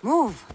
Move!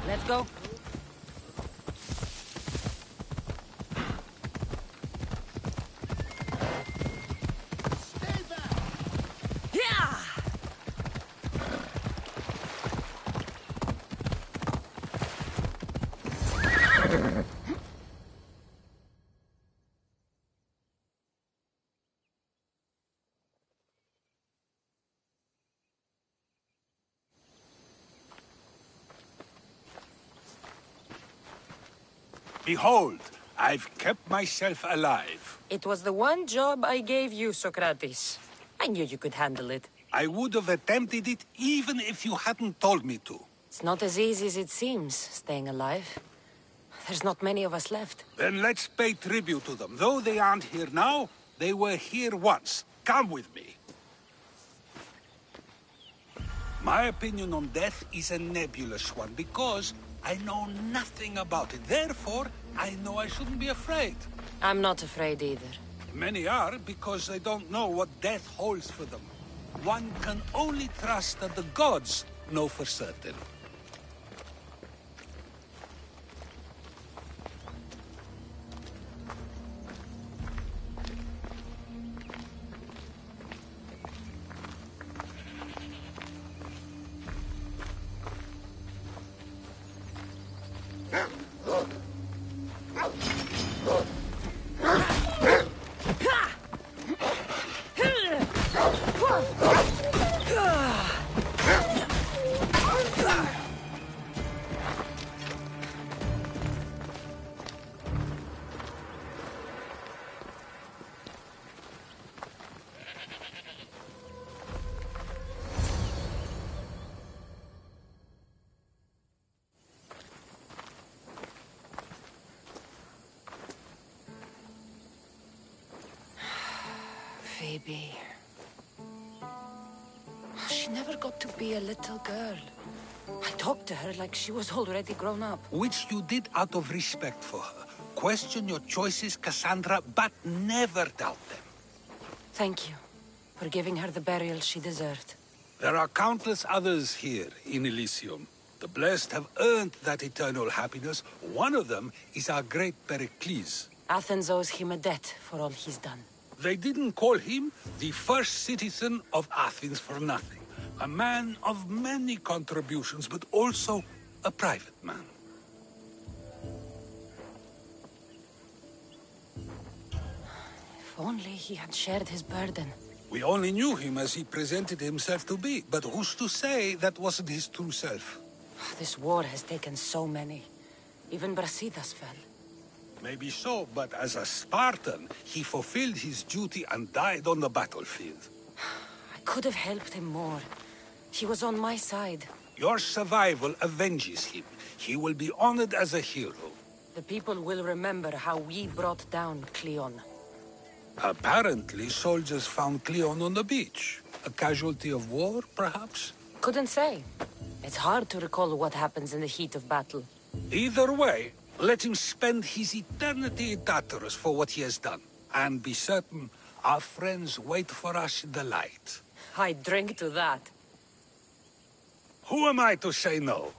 Let's go. Behold, I've kept myself alive. It was the one job I gave you, Socrates. I knew you could handle it. I would have attempted it even if you hadn't told me to. It's not as easy as it seems, staying alive. There's not many of us left. Then let's pay tribute to them. Though they aren't here now, they were here once. Come with me. My opinion on death is a nebulous one because I know nothing about it. Therefore, I know I shouldn't be afraid. I'm not afraid either. Many are because they don't know what death holds for them. One can only trust that the gods know for certain. Phoebe. She never got to be a little girl. I talked to her like she was already grown up. Which you did out of respect for her. Question your choices, Kassandra, but never doubt them. Thank you for giving her the burial she deserved. There are countless others here in Elysium. The blessed have earned that eternal happiness. One of them is our great Pericles. Athens owes him a debt for all he's done. They didn't call him the first citizen of Athens for nothing. A man of many contributions, but also a private man. If only he had shared his burden. We only knew him as he presented himself to be, but who's to say that wasn't his true self? This war has taken so many. Even Brasidas fell. Maybe so, but as a Spartan, he fulfilled his duty and died on the battlefield. I could have helped him more. He was on my side. Your survival avenges him. He will be honored as a hero. The people will remember how we brought down Cleon. Apparently, soldiers found Cleon on the beach. A casualty of war, perhaps? Couldn't say. It's hard to recall what happens in the heat of battle. Either way, let him spend his eternity in Tartarus for what he has done. And be certain, our friends wait for us in the light. I drink to that. Who am I to say no?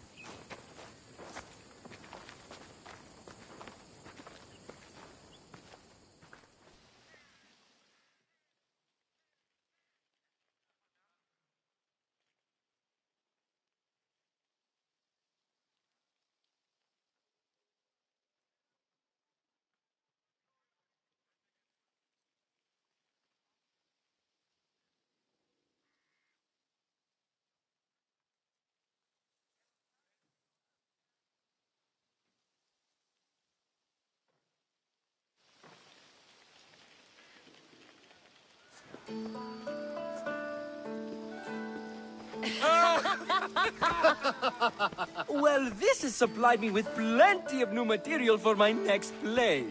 Well, this has supplied me with plenty of new material for my next play.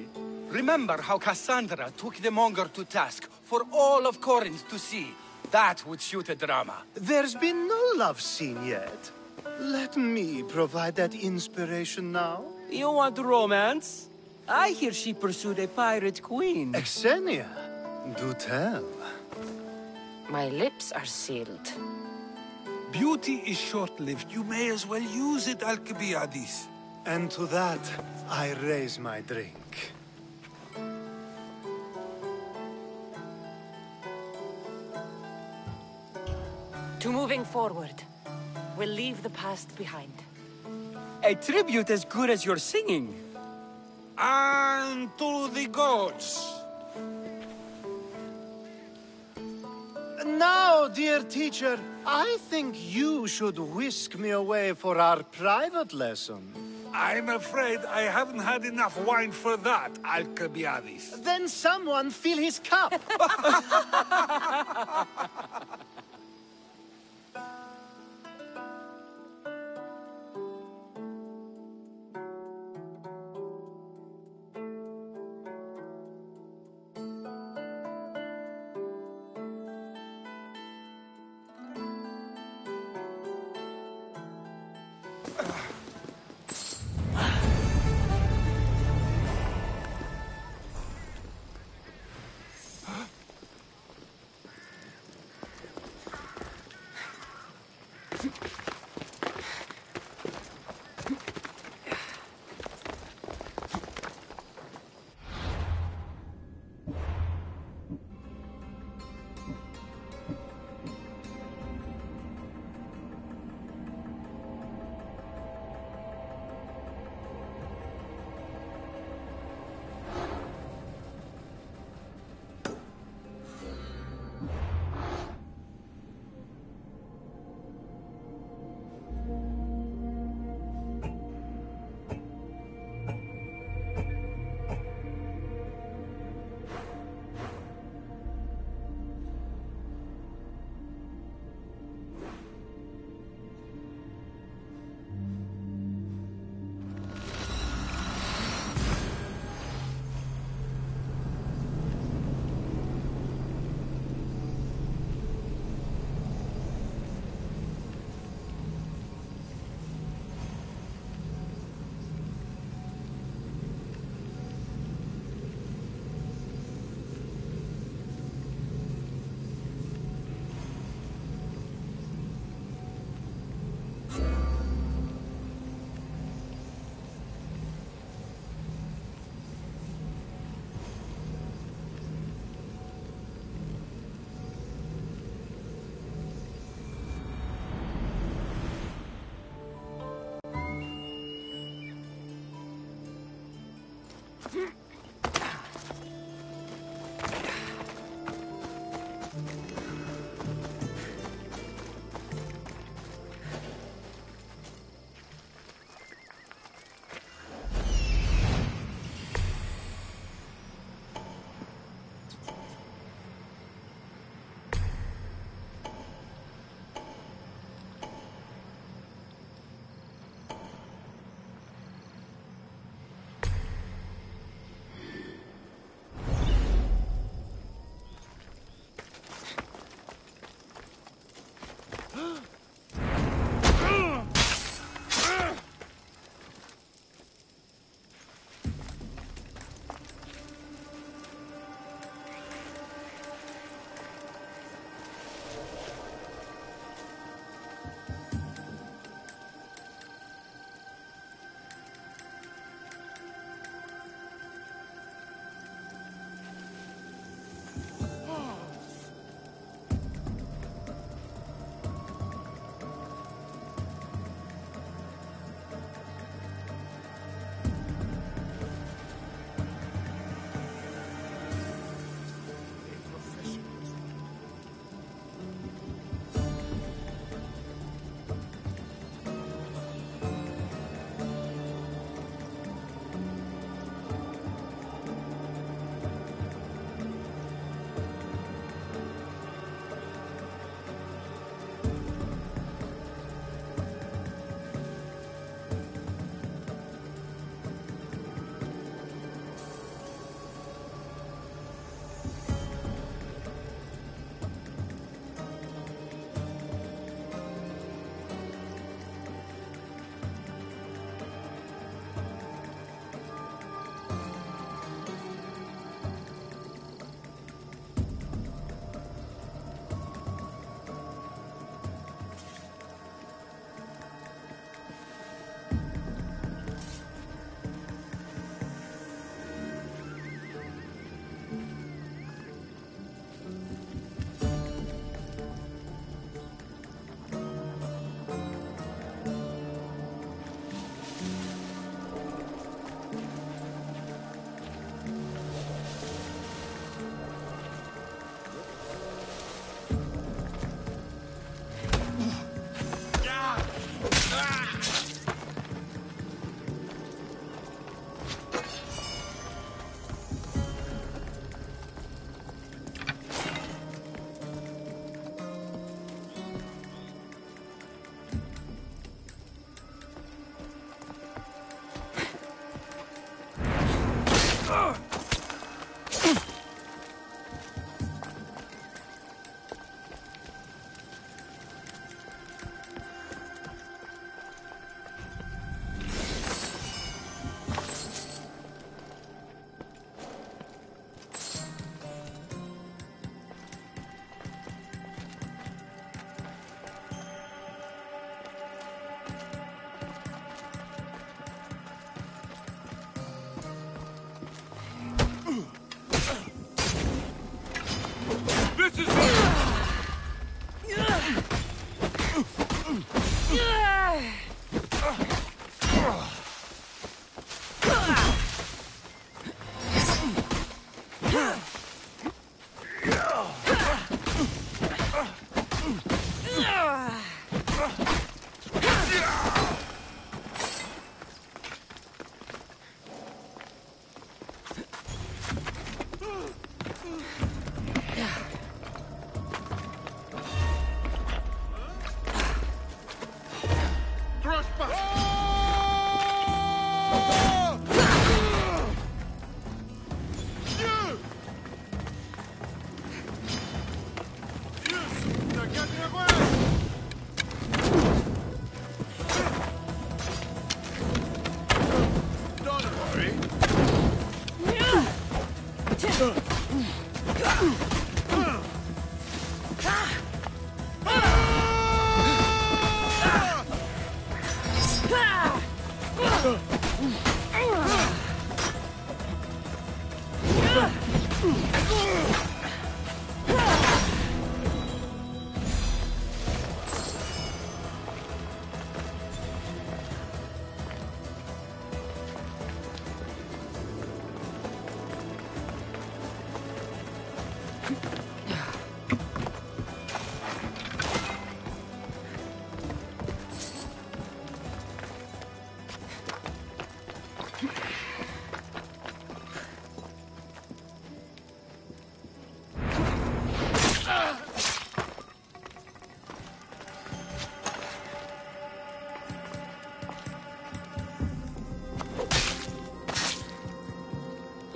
Remember how Kassandra took the monger to task for all of Corinth to see. That would shoot a drama. There's been no love scene yet. Let me provide that inspiration now. You want romance? I hear she pursued a pirate queen. Xenia, do tell. My lips are sealed. Beauty is short-lived. You may as well use it, Alcibiades. And to that, I raise my drink. To moving forward. We'll leave the past behind. A tribute as good as your singing. And to the gods. Now, dear teacher, I think you should whisk me away for our private lesson. I'm afraid I haven't had enough wine for that, Alcibiades. Then someone fill his cup.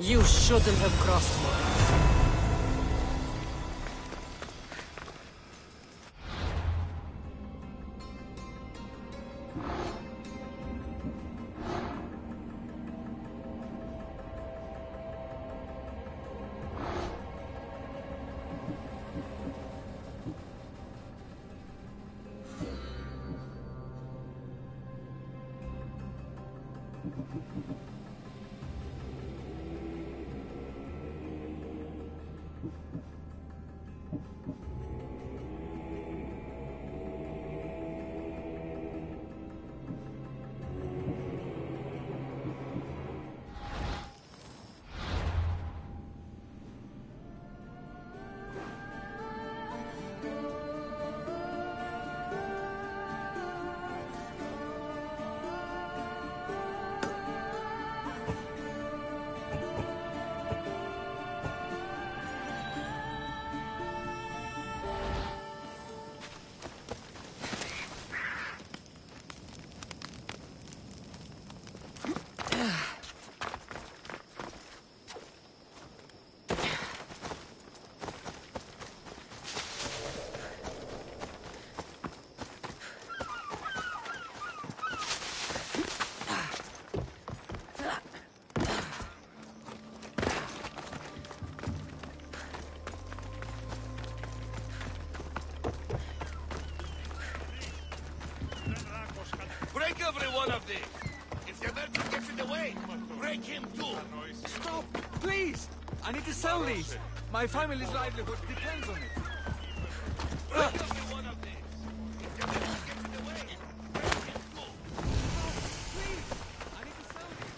You shouldn't have crossed me. Break every one of these! If the merchant gets in the way, break him too! Stop! Please! I need to sell these. My family's livelihood depends on it. Break every one of these! If the merchant gets in the way, break him too! Please! I need to sell these.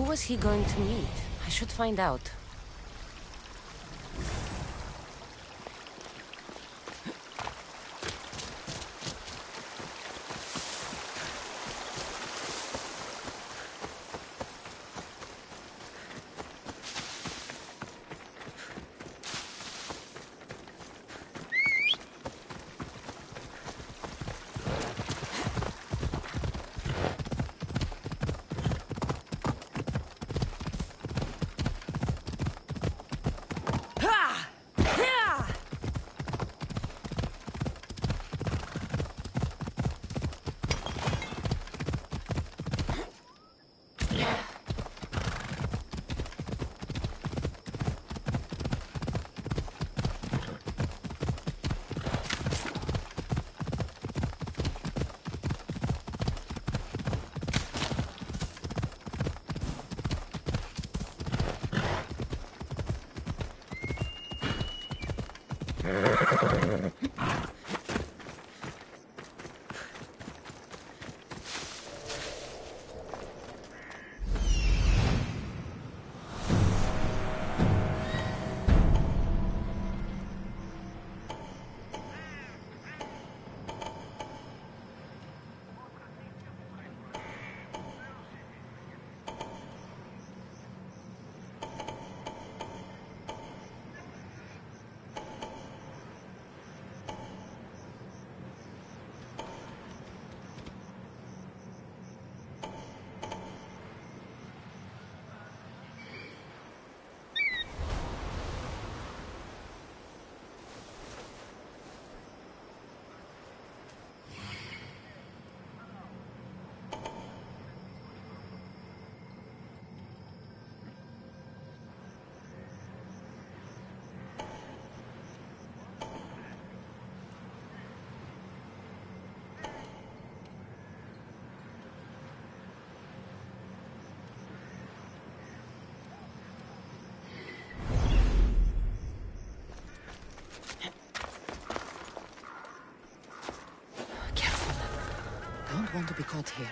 was he going to meet? I should find out. Don't want to be caught here.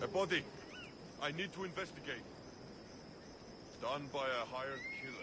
A body. I need to investigate. Done by a hired killer.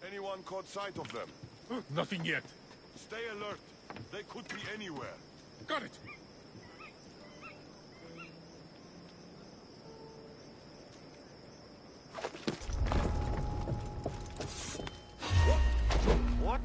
Anyone caught sight of them? Nothing yet. Stay alert. They could be anywhere. Got it. What?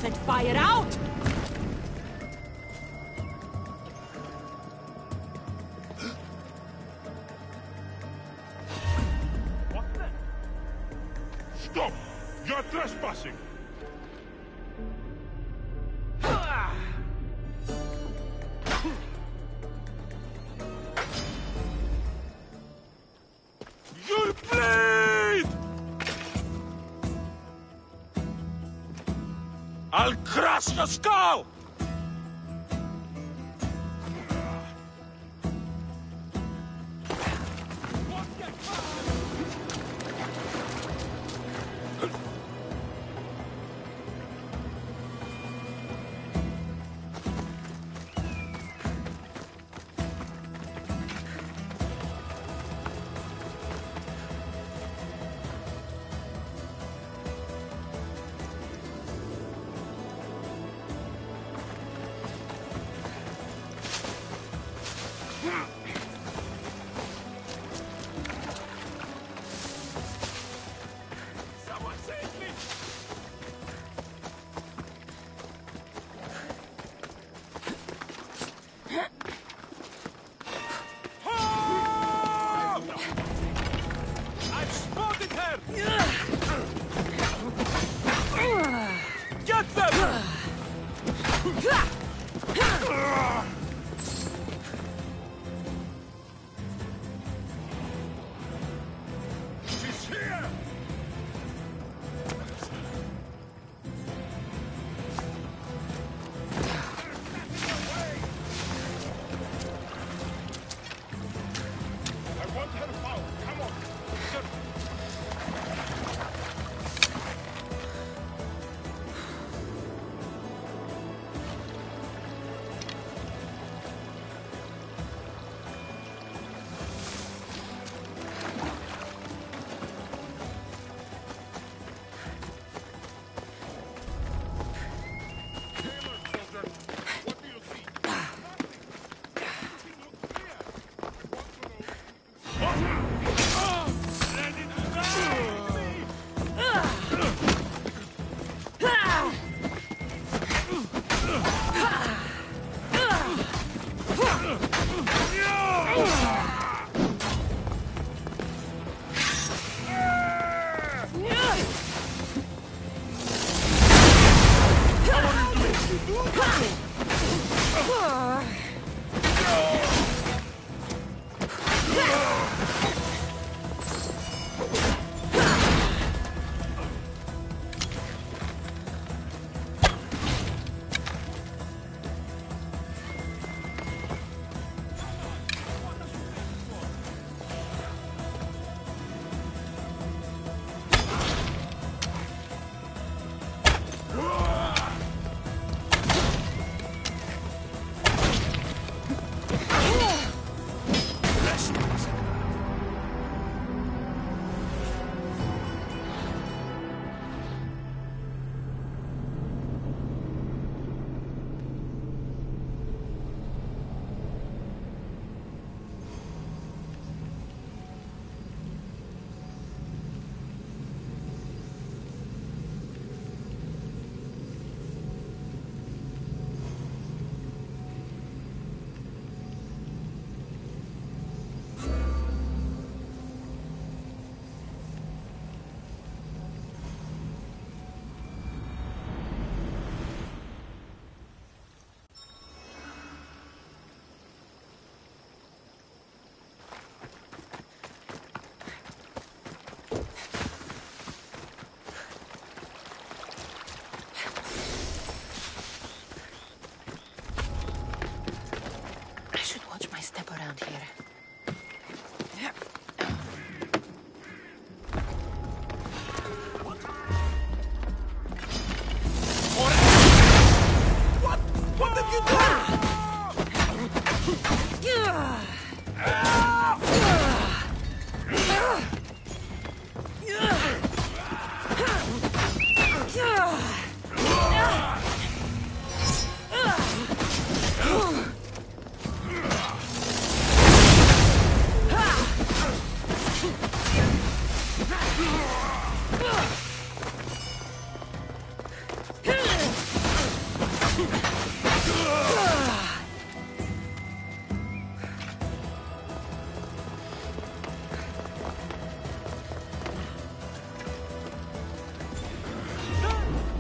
set fire out! What then? Stop! You're trespassing! You'll bleed! I'll crush your skull!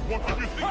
What do you think?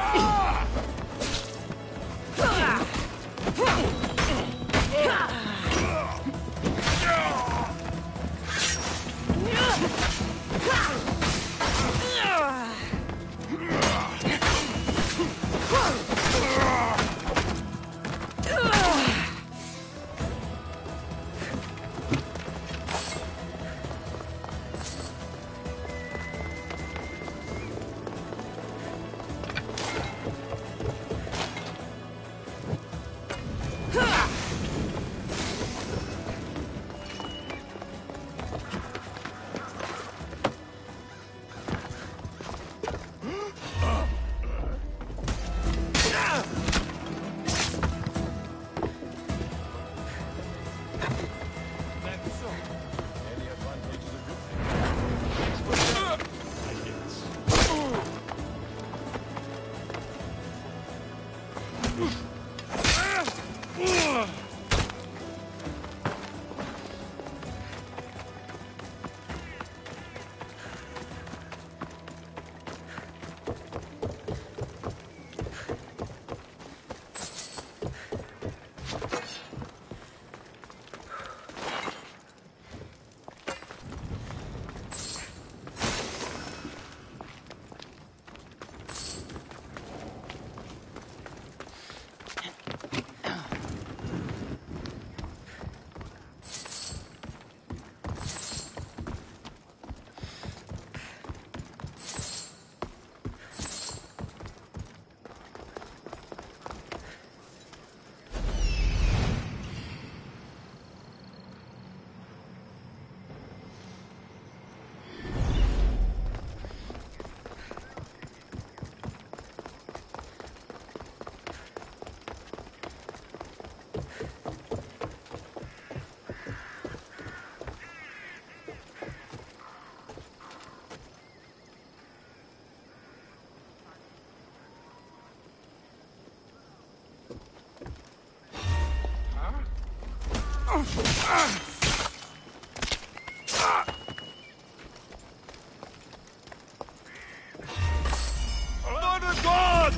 Honor gods!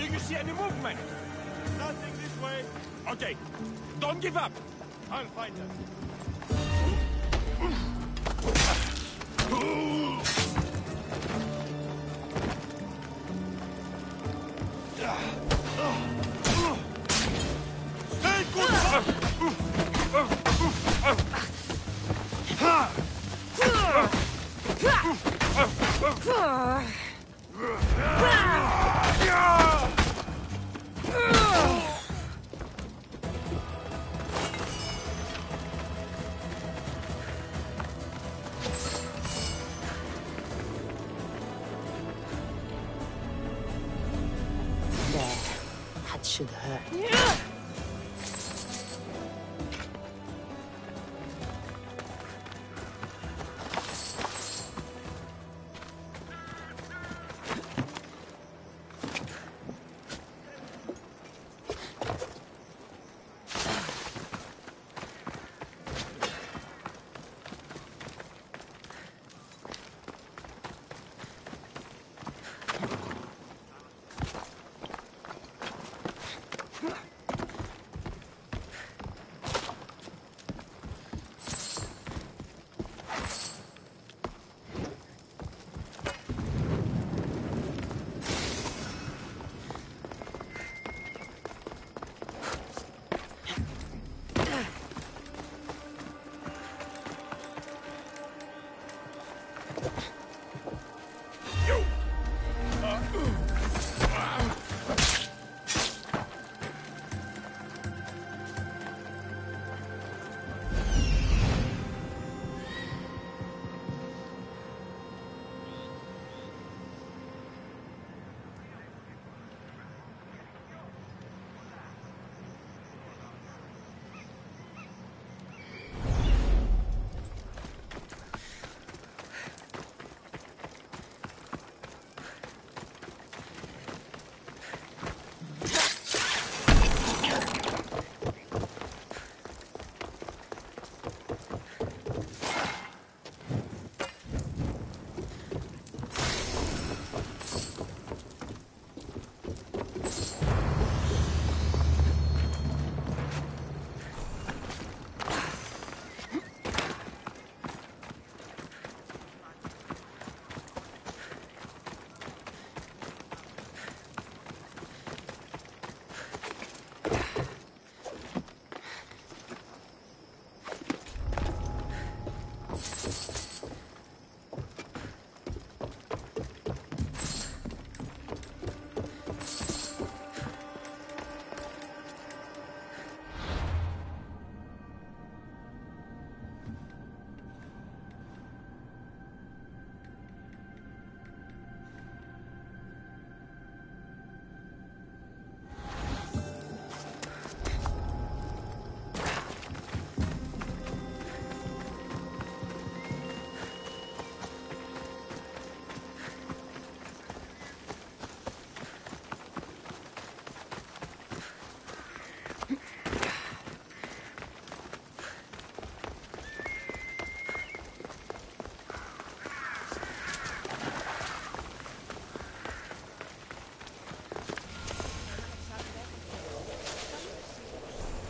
Do you see any movement? Nothing this way. Okay, don't give up. I'll find them. Stay good. That should hurt.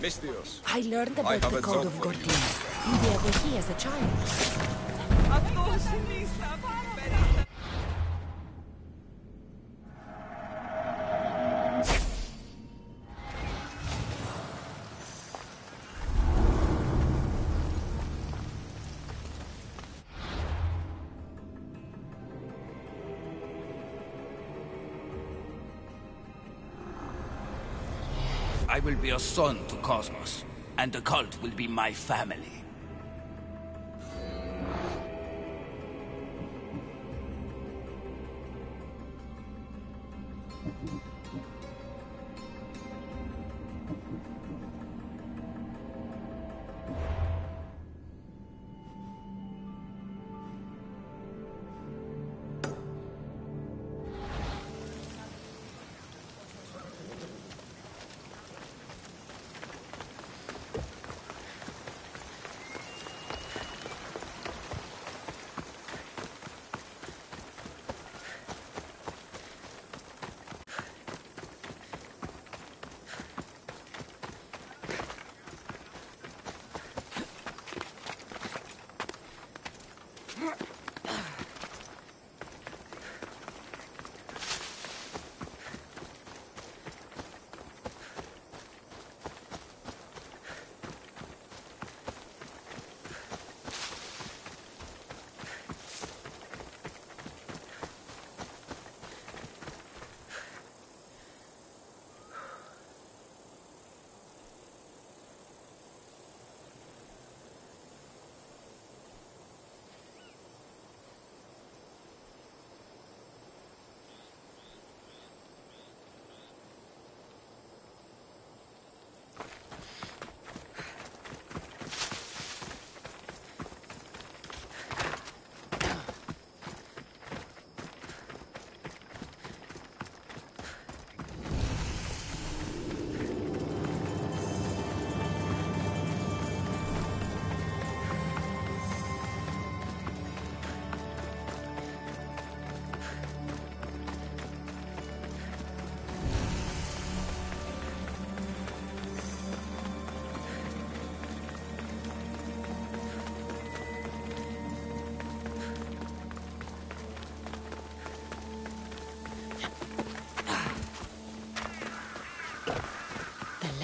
Mistios. I learned I about have the a Cult job of for you. Kosmos in the Odyssey as a child. I will be a son to Cosmos, and the cult will be my family.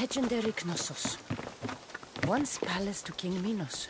legendary Knossos. Once palace to King Minos.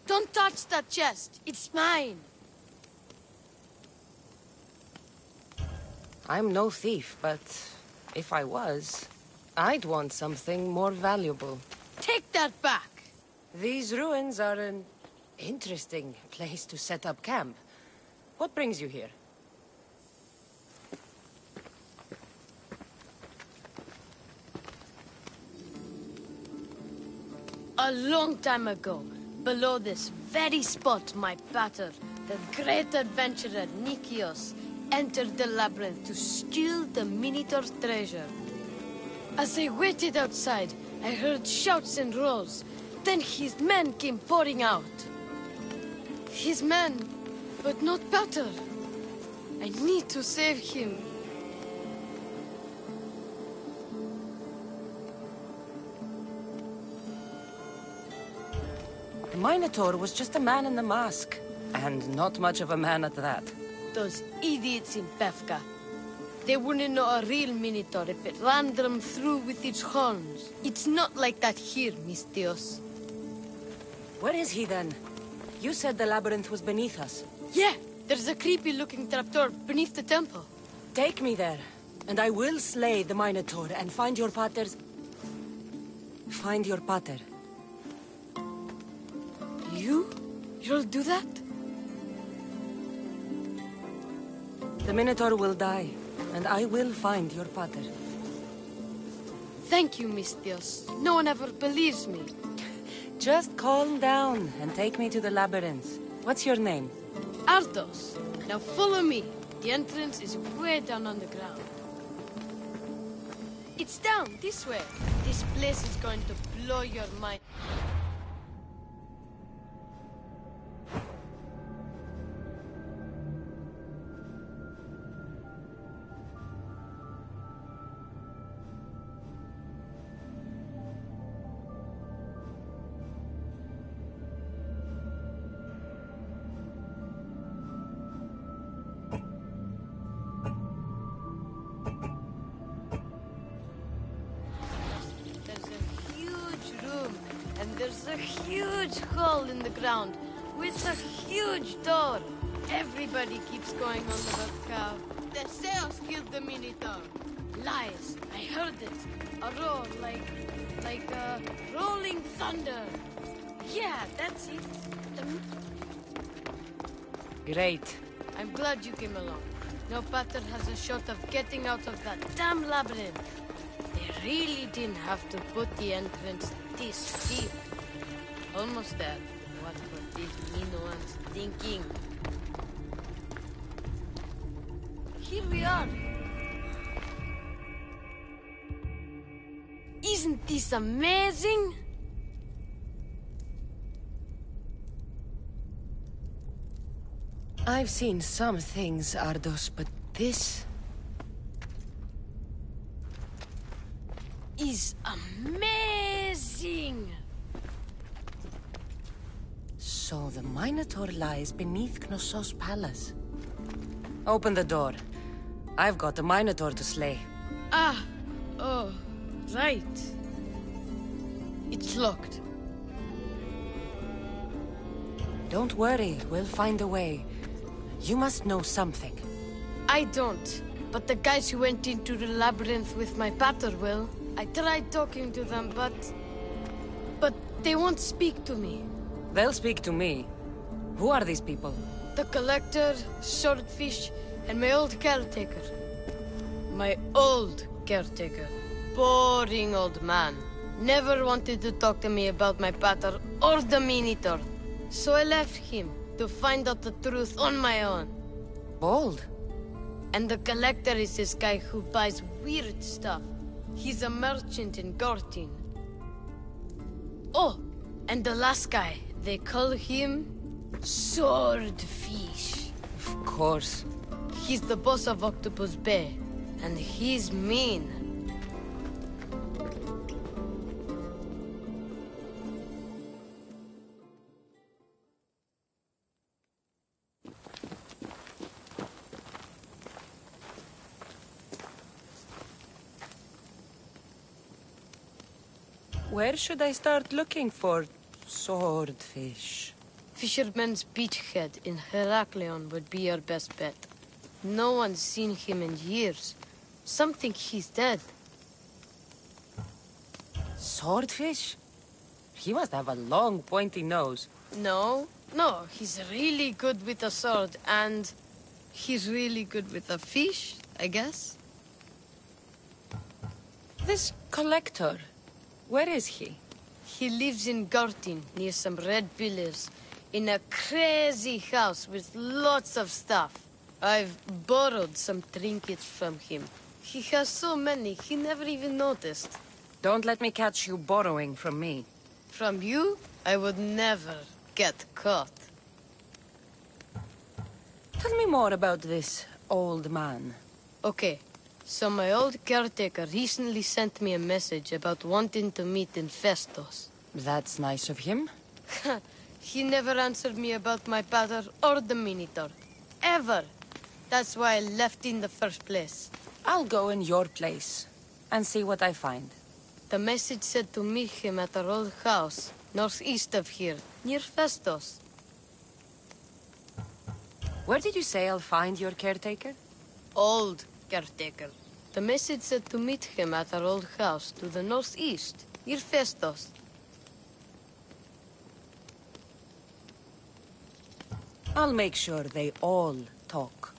Don't touch that chest. It's mine. I'm no thief, but if I was, I'd want something more valuable. Take that back. These ruins are an interesting place to set up camp. What brings you here? A long time ago, below this very spot, my pater, the great adventurer Nikios, entered the labyrinth to steal the Minotaur's treasure. As I waited outside, I heard shouts and roars. Then his men came pouring out. His men, but not pater. I need to save him. The Minotaur was just a man in the mask. And not much of a man at that. Those idiots in Pefka. They wouldn't know a real Minotaur if it ran them through with its horns. It's not like that here, Mistios. Where is he then? You said the labyrinth was beneath us. Yeah, there's a creepy-looking trapdoor beneath the temple. Take me there, and I will slay the Minotaur and find your pater's... Find your pater. You'll do that? The Minotaur will die, and I will find your pater. Thank you, Mistios. No one ever believes me. Just calm down and take me to the labyrinth. What's your name? Ardos. Now follow me. The entrance is way down on the ground. It's down this way. This place is going to blow your mind. There's a huge hole in the ground with a huge door. Everybody keeps going on about cow. The Zeus killed the Minotaur. Lies. I heard it. A roar like rolling thunder. Yeah, that's it. Great. I'm glad you came along. No pater has a shot of getting out of that damn labyrinth. They really didn't have to put the entrance this deep. Almost there. What were these Minoans thinking? Here we are. Isn't this amazing? I've seen some things, Ardos, but this... is amazing! So the Minotaur lies beneath Knossos' palace. Open the door. I've got a Minotaur to slay. Oh, right. It's locked. Don't worry, we'll find a way. You must know something. I don't, but the guys who went into the labyrinth with my pater will. I tried talking to them, but they won't speak to me. They'll speak to me. Who are these people? The Collector, Swordfish, and my old caretaker. My old caretaker. Boring old man. Never wanted to talk to me about my pater or the Minotaur. So I left him to find out the truth on my own. Bold. And the Collector is this guy who buys weird stuff. He's a merchant in Gortin. Oh, and the last guy, they call him Swordfish. Of course. He's the boss of Octopus Bay, and he's mean. Where should I start looking for Swordfish? Fisherman's Beachhead in Heraklion would be your best bet. No one's seen him in years. Some think he's dead. Swordfish? He must have a long, pointy nose. No, he's really good with a sword, and he's really good with a fish, I guess. This Collector, where is he? He lives in Gortin, near some red pillars, in a crazy house with lots of stuff. I've borrowed some trinkets from him. He has so many, he never even noticed. Don't let me catch you borrowing from me. From you, I would never get caught. Tell me more about this old man. Okay, so my old caretaker recently sent me a message about wanting to meet in Festos. That's nice of him. He never answered me about my pater or the Minotaur. Ever. That's why I left in the first place. I'll go in your place and see what I find. The message said to meet him at our old house, northeast of here, near Festos. Where did you say I'll find your caretaker? Old caretaker. The message said to meet him at our old house to the northeast, near Festos. I'll make sure they all talk.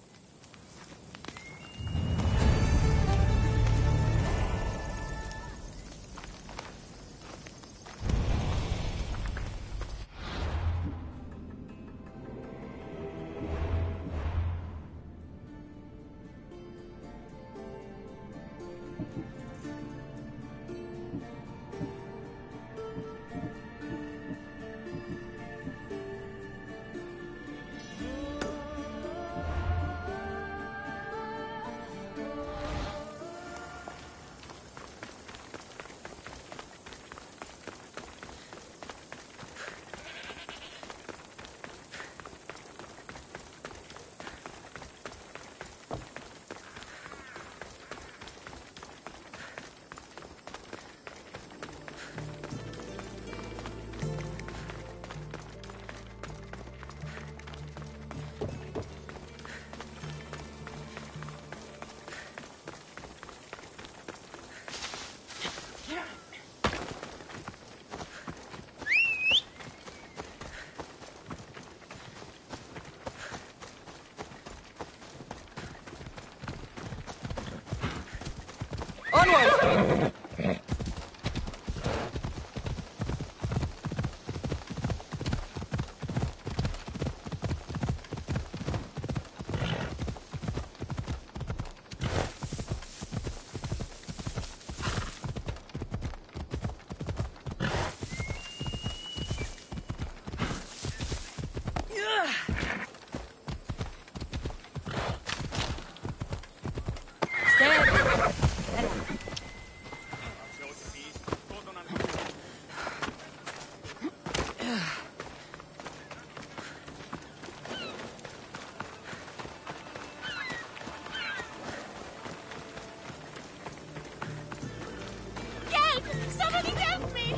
Help! Somebody help me!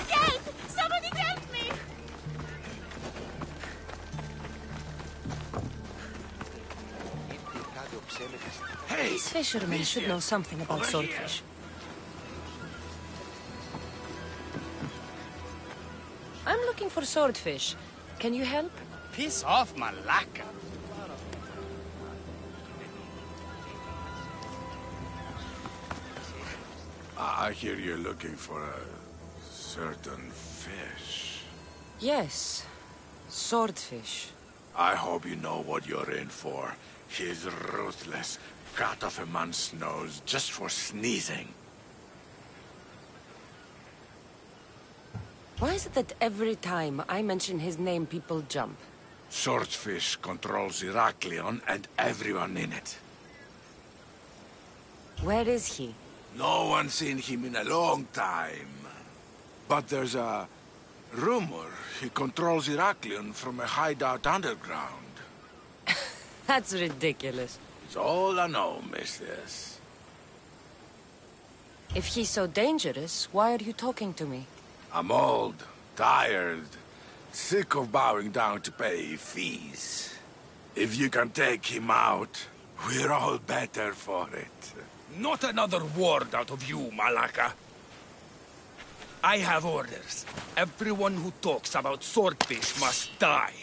Help! Somebody help me! Hey! These fishermen should know something about swordfish. I'm looking for swordfish. Can you help? Piss off, Malaka. I hear you're looking for a certain fish. Yes. Swordfish. I hope you know what you're in for. He's ruthless. Cut off a man's nose just for sneezing. Why is it that every time I mention his name, people jump? Swordfish controls Heraklion and everyone in it. Where is he? No one's seen him in a long time. But there's a rumor he controls Heraklion from a hideout underground. That's ridiculous. It's all I know, mistress. If he's so dangerous, why are you talking to me? I'm old, tired, sick of bowing down to pay fees. If you can take him out, we're all better for it. Not another word out of you, Malaka. I have orders. Everyone who talks about swordfish must die.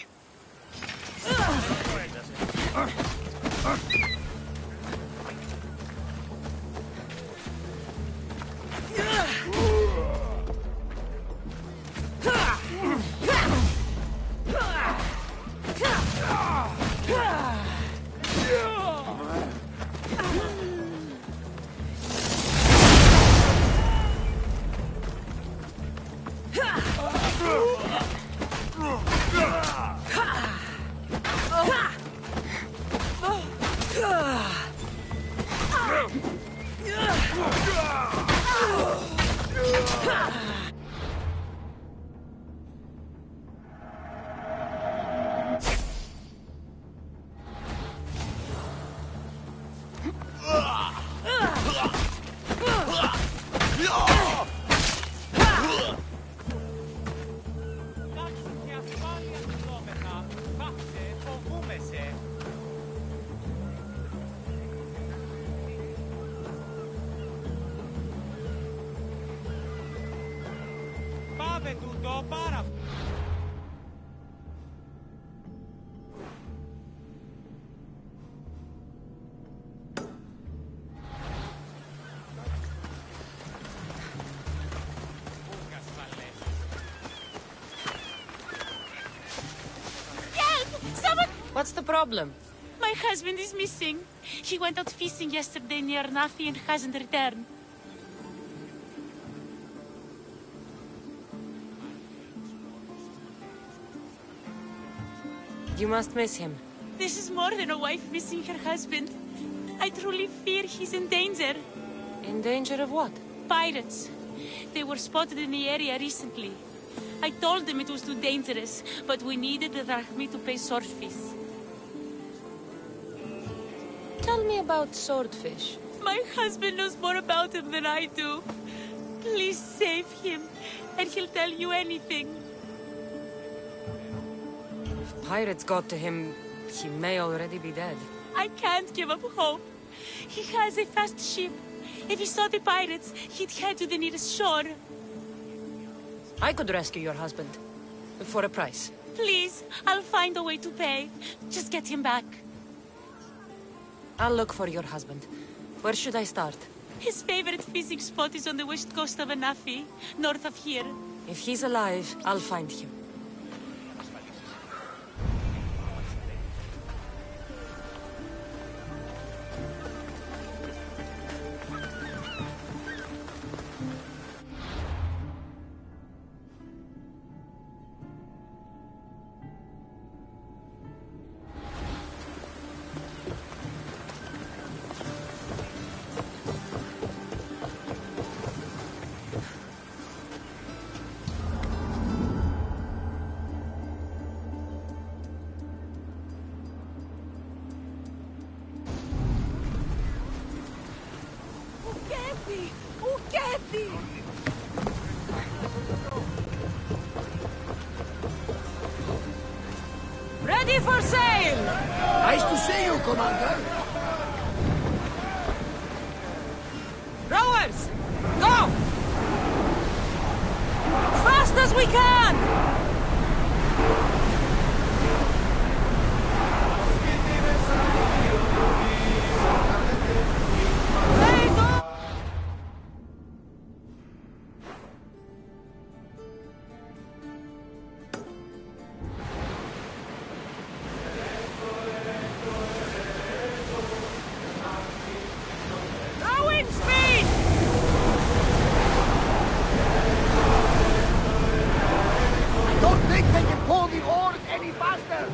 What's the problem? My husband is missing. He went out fishing yesterday near Nafi and hasn't returned. You must miss him. This is more than a wife missing her husband. I truly fear he's in danger. In danger of what? Pirates. They were spotted in the area recently. I told them it was too dangerous, but we needed the drachmi to pay swordfish. Tell me about swordfish. My husband knows more about him than I do. Please save him, and he'll tell you anything. If pirates got to him, he may already be dead. I can't give up hope. He has a fast ship. If he saw the pirates, he'd head to the nearest shore. I could rescue your husband. For a price. Please, I'll find a way to pay. Just get him back. I'll look for your husband. Where should I start? His favorite fishing spot is on the west coast of Anafi, north of here. If he's alive, I'll find him. Ready for sail! Nice to see you, Commander. Rowers! Go! Fast as we can! Blaze on! Rowing speed! I don't think they can pull the oars any faster.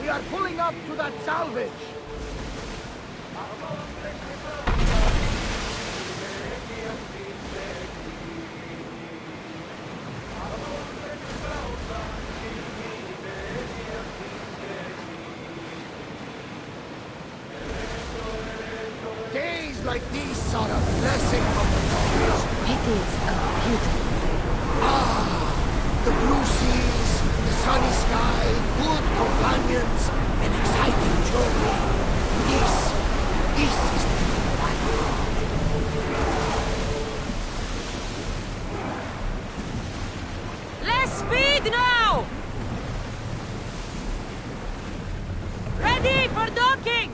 We are pulling up to that salvage. Days like these are a blessing from the gods. It is a beautiful The blue seas, the sunny sky, good companions, an exciting journey. This is life. Less speed now! Ready for docking!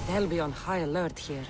They'll be on high alert here.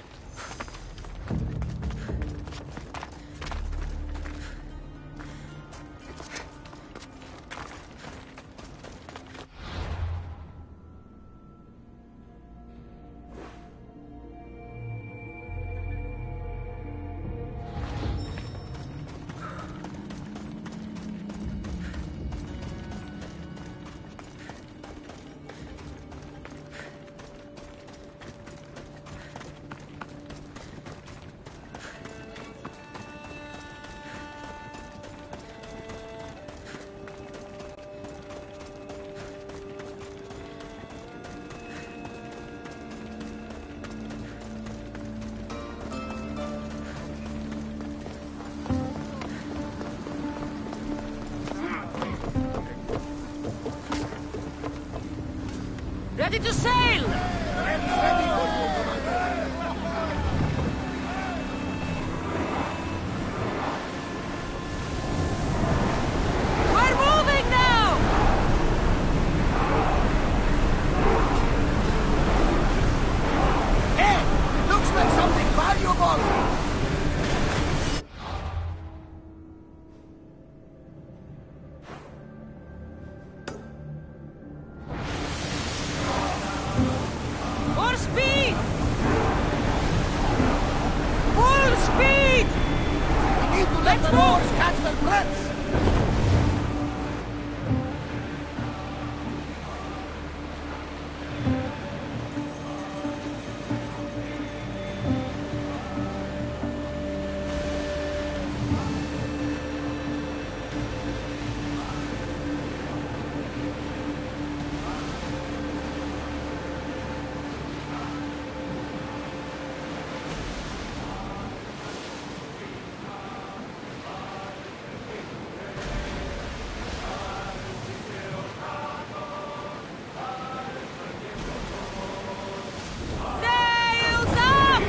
ready to sail! Ready for you, Commander. We're moving now! Hey! Looks like something valuable! More speed! Full speed! We need to let the Moors catch their breaths! Sails up!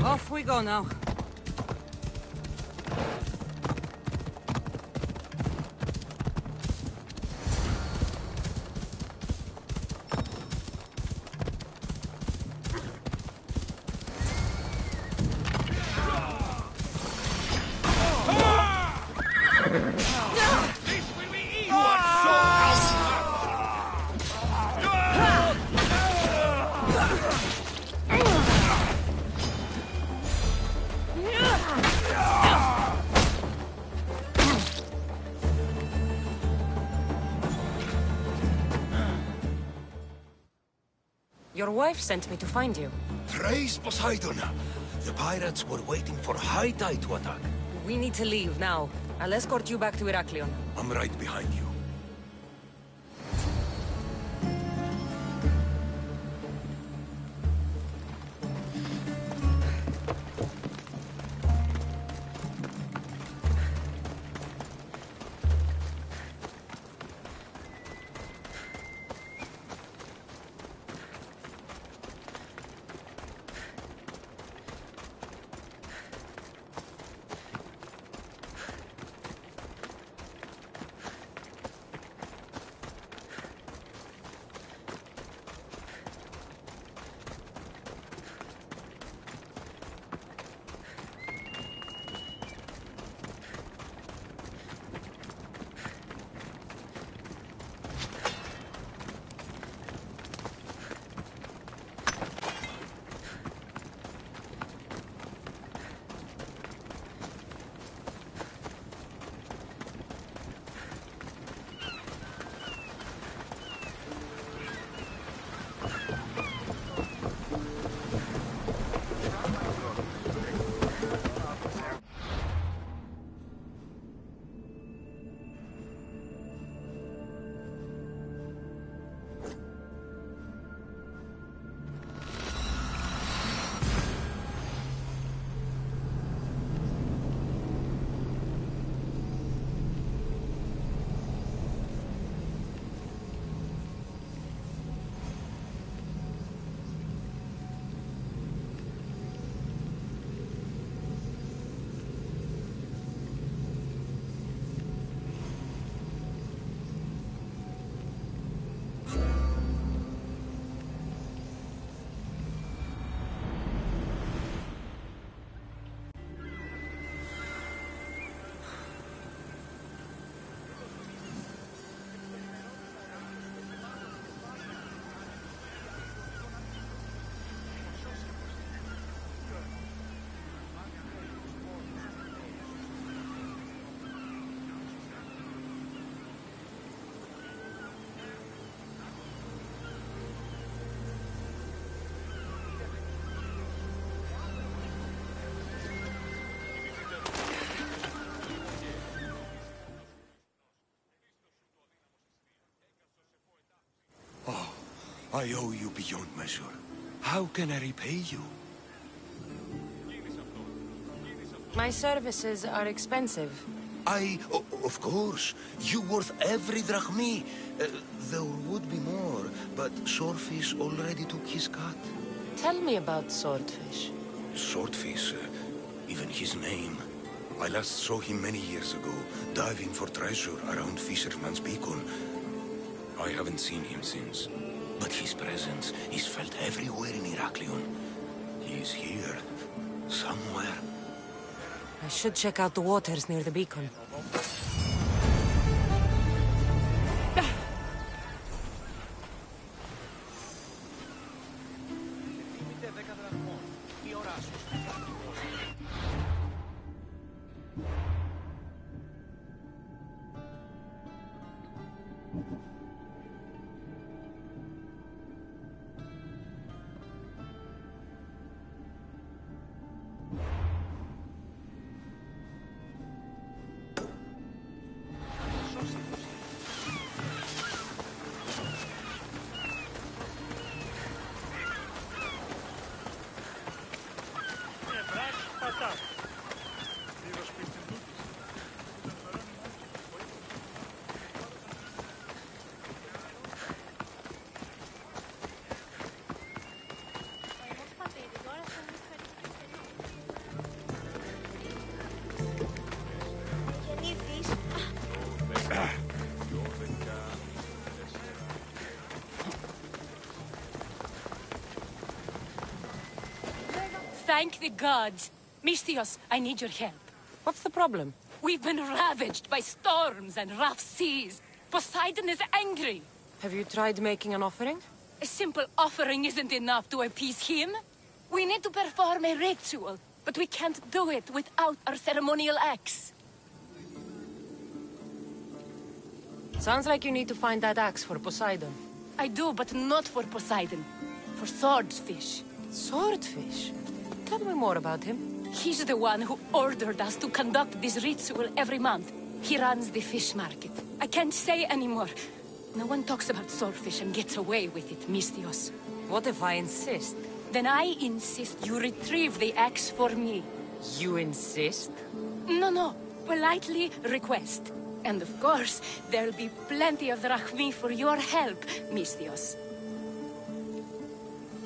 Off we go now. Your wife sent me to find you. Praise Poseidon! The pirates were waiting for high tide to attack. We need to leave now. I'll escort you back to Heraklion. I'm right behind you. I owe you beyond measure. How can I repay you? My services are expensive. Of course. You worth every drachmi. There would be more, but Swordfish already took his cut. Tell me about Swordfish. Swordfish, even his name. I last saw him many years ago, diving for treasure around Fisherman's Beacon. I haven't seen him since, but his presence is felt everywhere in Heraklion. He is here, somewhere. I should check out the waters near the beacon. Thank the gods. Misthios, I need your help. What's the problem? We've been ravaged by storms and rough seas. Poseidon is angry. Have you tried making an offering? A simple offering isn't enough to appease him. We need to perform a ritual, but we can't do it without our ceremonial axe. Sounds like you need to find that axe for Poseidon. I do, but not for Poseidon. For Swordfish. Swordfish? Tell me more about him. He's the one who ordered us to conduct this ritual every month. He runs the fish market. I can't say anymore. No one talks about Swordfish and gets away with it, Misthios. What if I insist? Then I insist you retrieve the axe for me. You insist? No. Politely request. And of course, there'll be plenty of drachmi for your help, Misthios.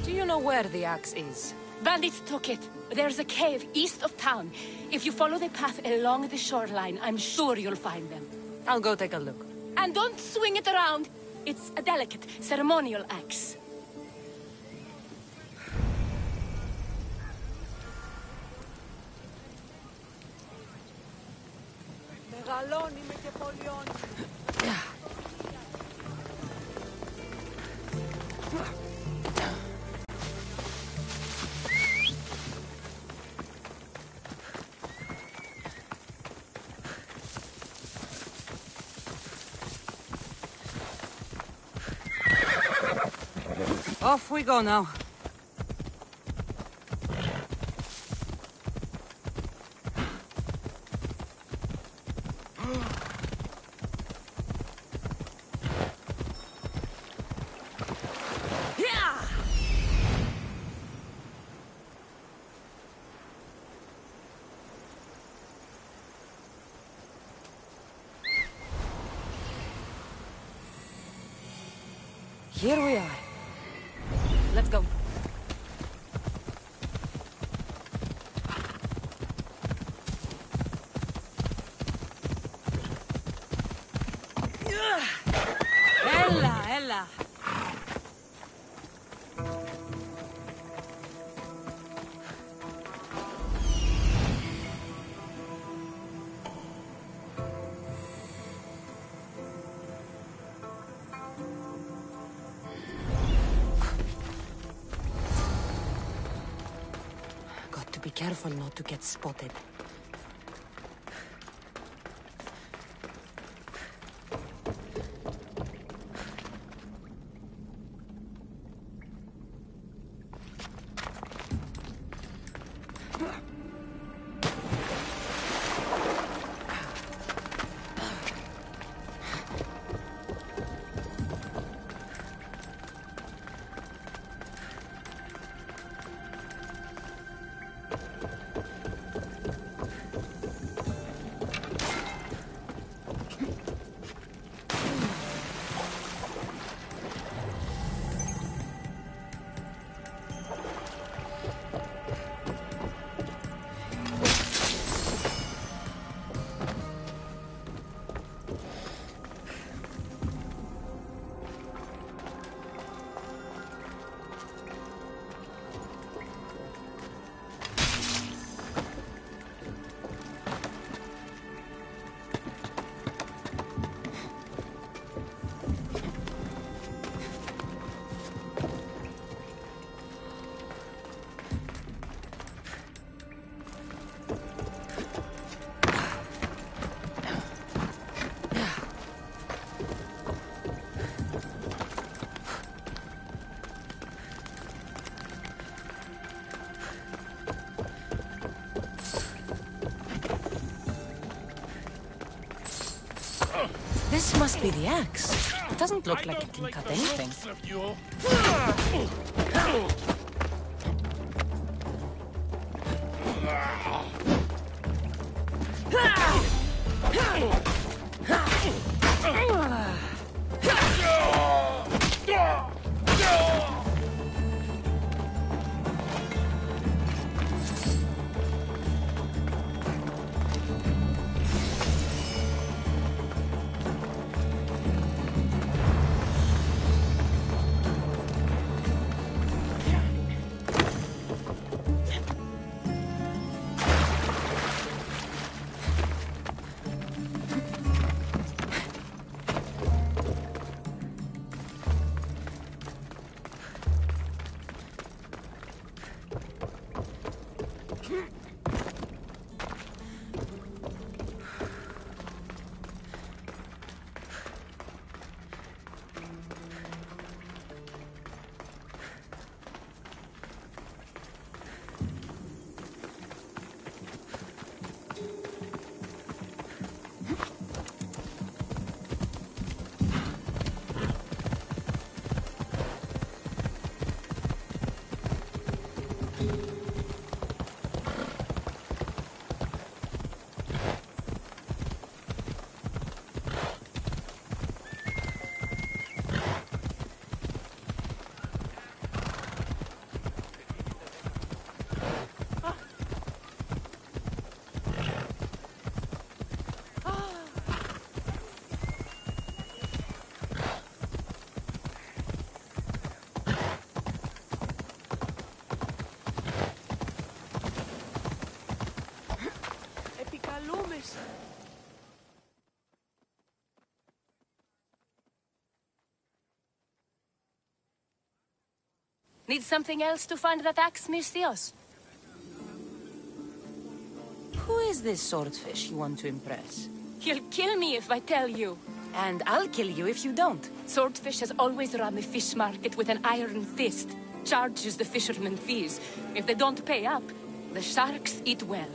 Do you know where the axe is? Bandits took it. There's a cave east of town. If you follow the path along the shoreline, I'm sure you'll find them. I'll go take a look. And don't swing it around. It's a delicate, ceremonial axe. Off we go now. Here we are. Let's go. Ella. Be careful not to get spotted. This must be the axe. It doesn't look like it can cut anything. Need something else to find that axe, Misthios? Who is this swordfish you want to impress? He'll kill me if I tell you. And I'll kill you if you don't. Swordfish has always run the fish market with an iron fist. Charges the fishermen fees. If they don't pay up, the sharks eat well.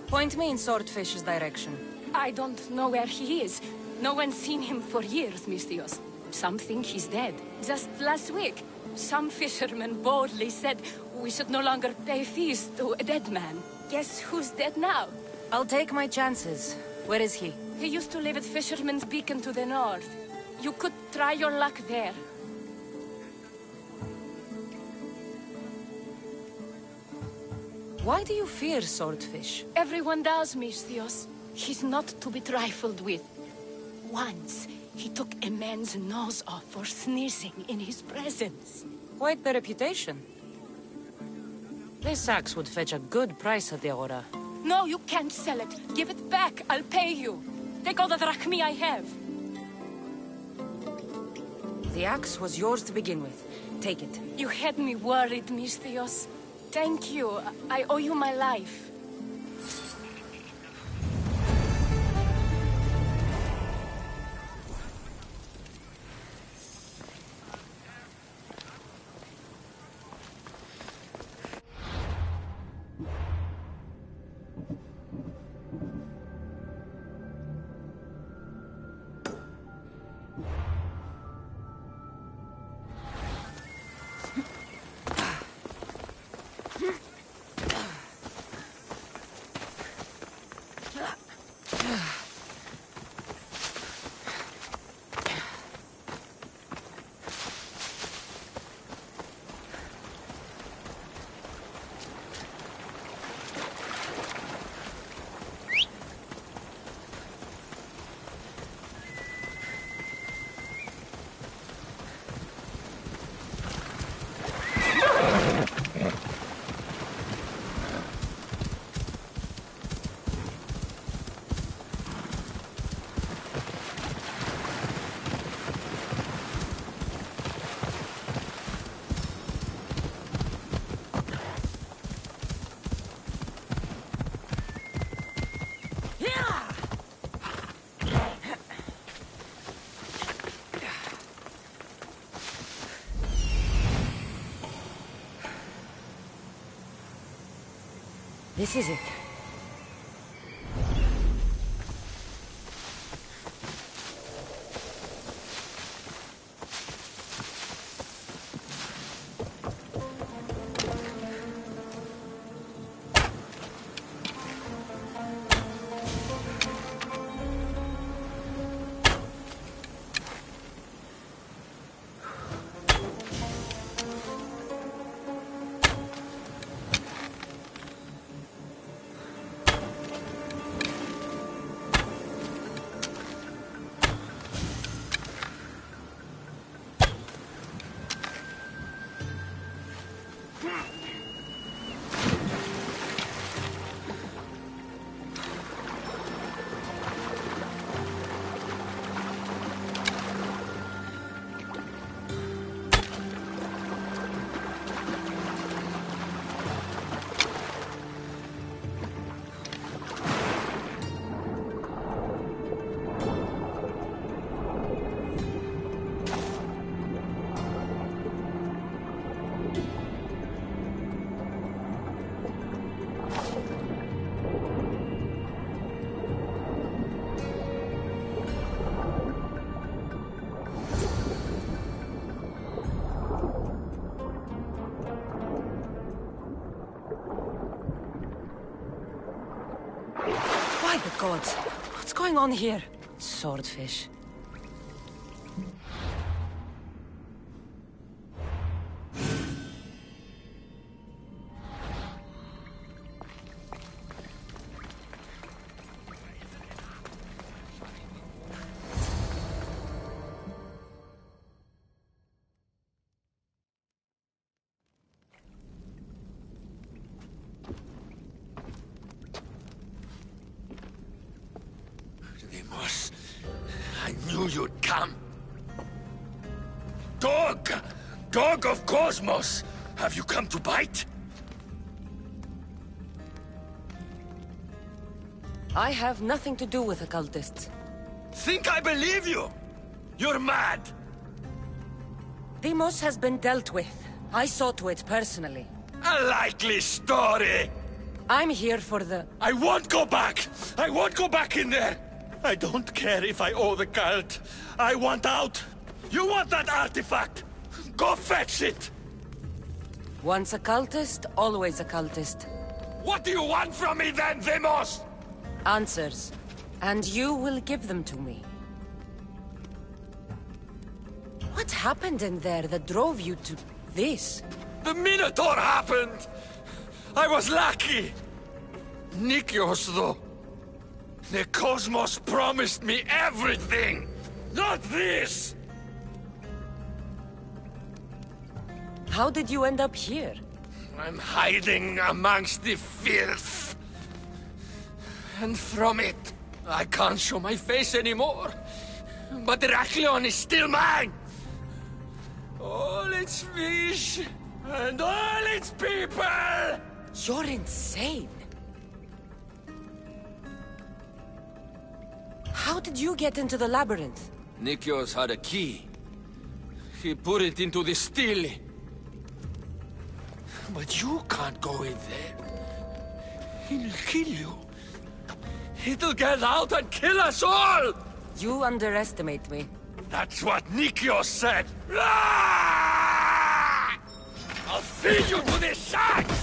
Point me in Swordfish's direction. I don't know where he is. No one's seen him for years, Misthios. Some think he's dead. Just last week, some fishermen boldly said we should no longer pay fees to a dead man. Guess who's dead now? I'll take my chances. Where is he? He used to live at Fisherman's Beacon to the north. You could try your luck there. Why do you fear Swordfish? Everyone does, Misthios. He's not to be trifled with. Once, he took a man's nose off for sneezing in his presence. Quite the reputation. This axe would fetch a good price at the Aura. No, you can't sell it. Give it back. I'll pay you. Take all the drachmi I have. The axe was yours to begin with. Take it. You had me worried, Misthios. Thank you. I owe you my life. This is it. By the gods! What's going on here? Swordfish. I knew you'd come. Dog! Dog of Kosmos! Have you come to bite? I have nothing to do with the cultists. Think I believe you? You're mad! Deimos has been dealt with. I saw to it personally. A likely story! I'm here for the... I won't go back! I won't go back in there! I don't care if I owe the cult. I want out! You want that artifact? Go fetch it! Once a cultist, always a cultist. What do you want from me then, Deimos? Answers. And you will give them to me. What happened in there that drove you to this? The Minotaur happened! I was lucky! Nikios, though. The Kosmos promised me everything! Not this! How did you end up here? I'm hiding amongst the filth. And from it, I can't show my face anymore. But Recon is still mine! All its fish, and all its people! You're insane! How did you get into the labyrinth? Nikios had a key. He put it into the stele. But you can't go in there. He'll kill you. It'll get out and kill us all! You underestimate me. That's what Nikios said! Ah! I'll feed you to the sharks!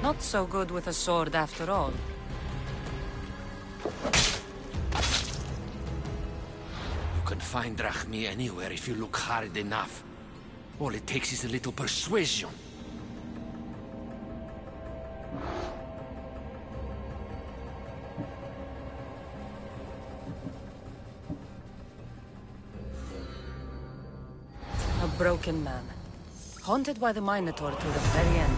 Not so good with a sword after all. You can find Drachmi anywhere if you look hard enough. All it takes is a little persuasion. A broken man. Haunted by the Minotaur to the very end.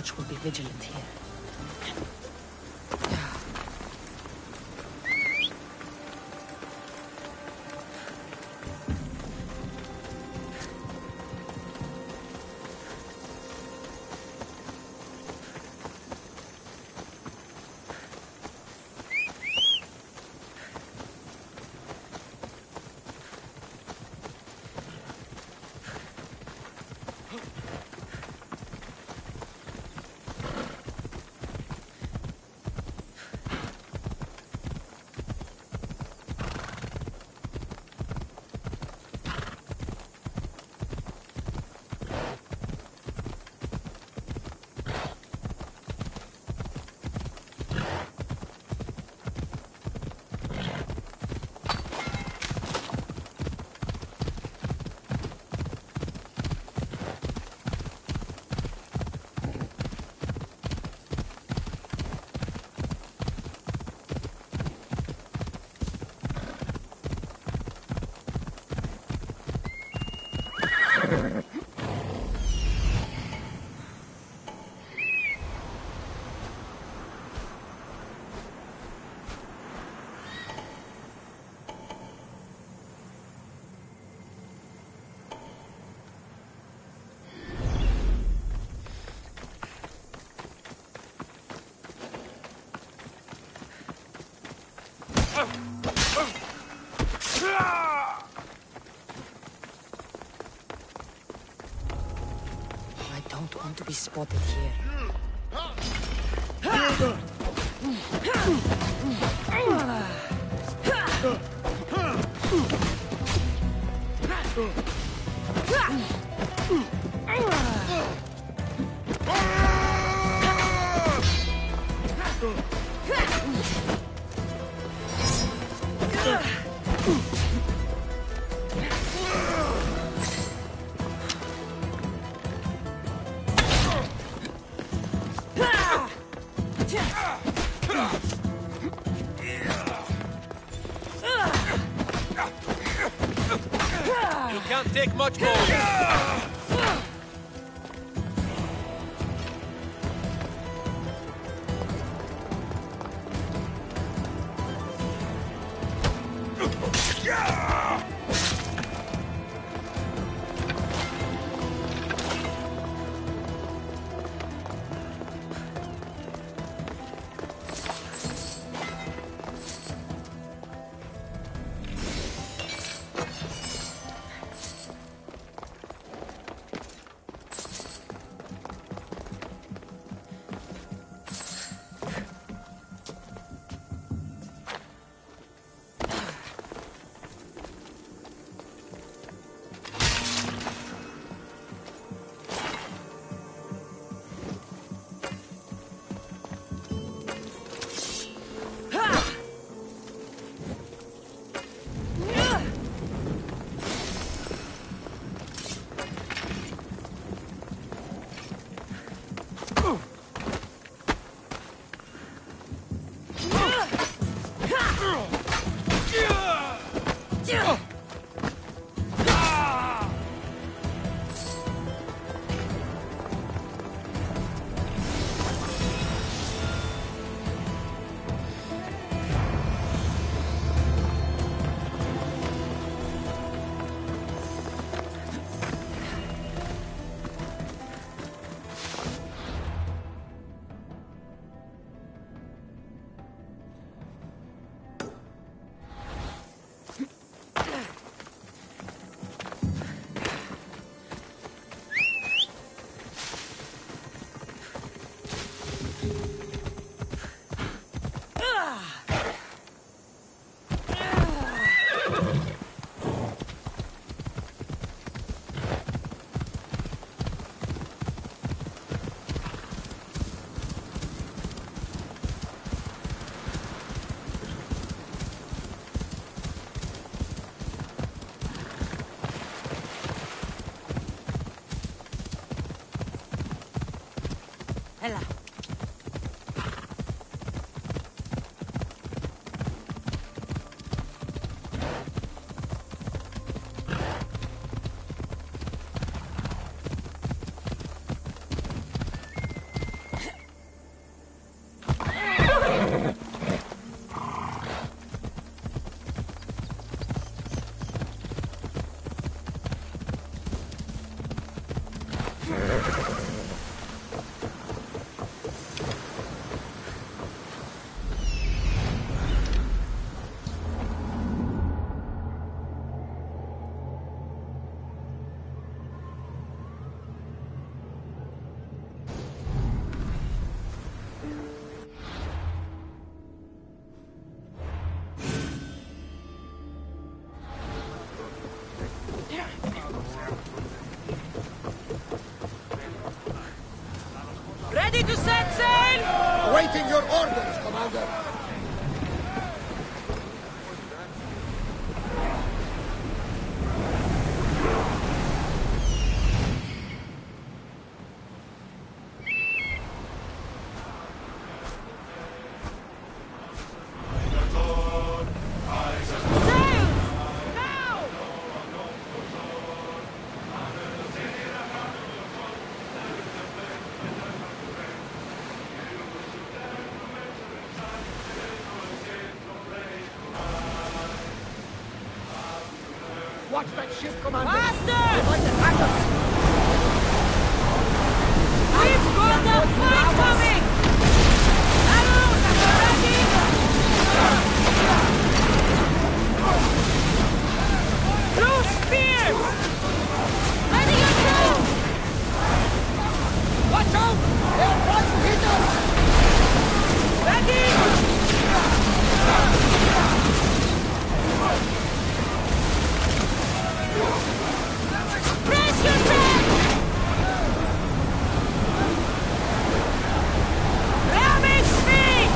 watch will be vigilant here. I don't want to be spotted here. You can't take much more. Ella. to set sail! Awaiting your orders, Commander. Watch that ship, Commander! Faster! They might attack us! We've got a fight coming! Arrows at the ready! Through spears! Letting us go! Watch out! They're trying to hit us! Ready! Brace yourself! Ramming speed!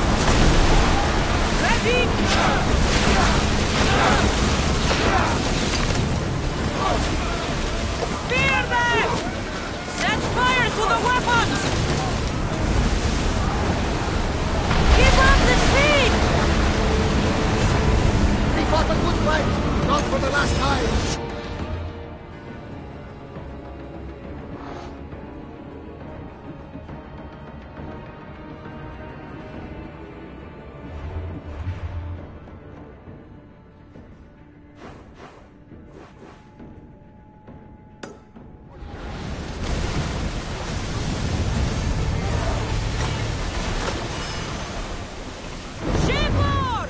Ready? Spear them! Set fire to the weapons! Keep up the speed! We fought a good fight, not for the last time. Shipboard!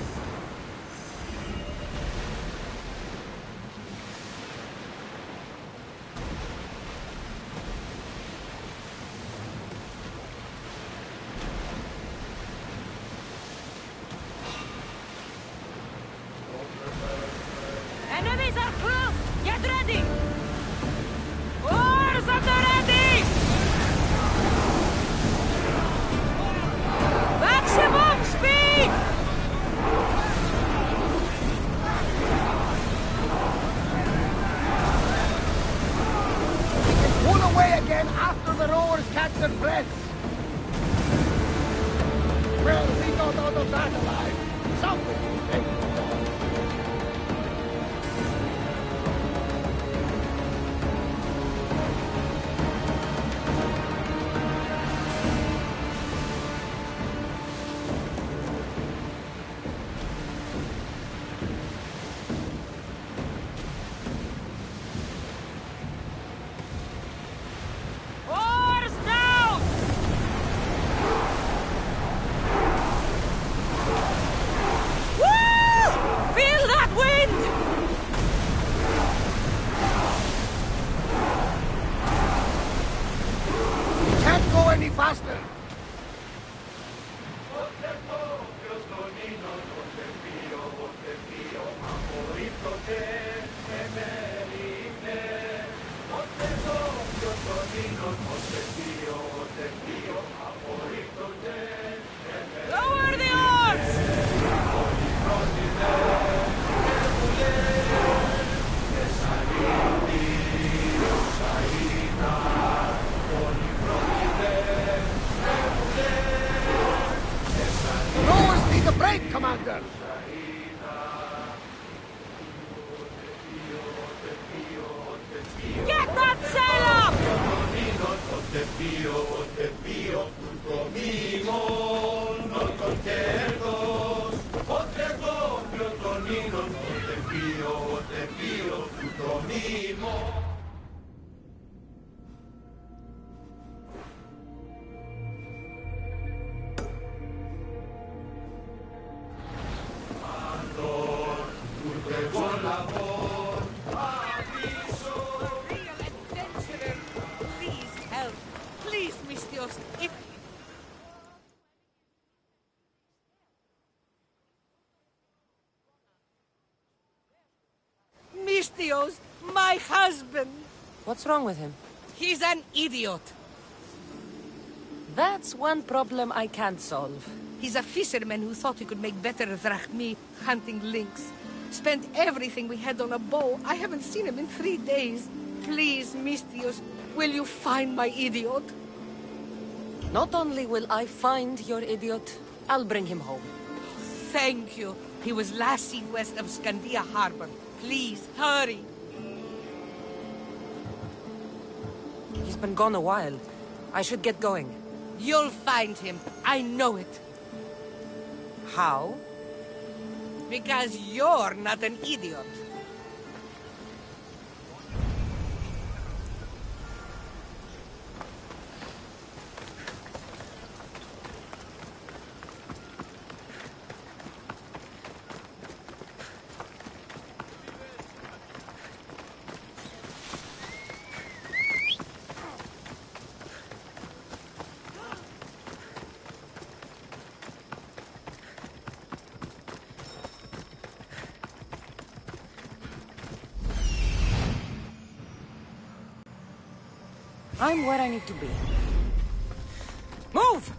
Enemies are close! Get ready! Oars at the ready! Maximum speed! We can pull away again after the rowers catch their breath. Well, we got out of that alive. Something we think. Oars down! Woo! Feel that wind! We can't go any faster. Lower the oars! The rowers need a break, Commander. Get that sail up! Please help. Please, Mistios. If... Mistios, my husband. What's wrong with him? He's an idiot. That's one problem I can't solve. He's a fisherman who thought he could make better drachmi hunting lynx. Spent everything we had on a bow. I haven't seen him in 3 days. Please, Mistios, will you find my idiot? Not only will I find your idiot, I'll bring him home. Thank you. He was last seen west of Scandia Harbor. Please, hurry. He's been gone a while. I should get going. You'll find him. I know it. How? Because you're not an idiot. I'm where I need to be. Move!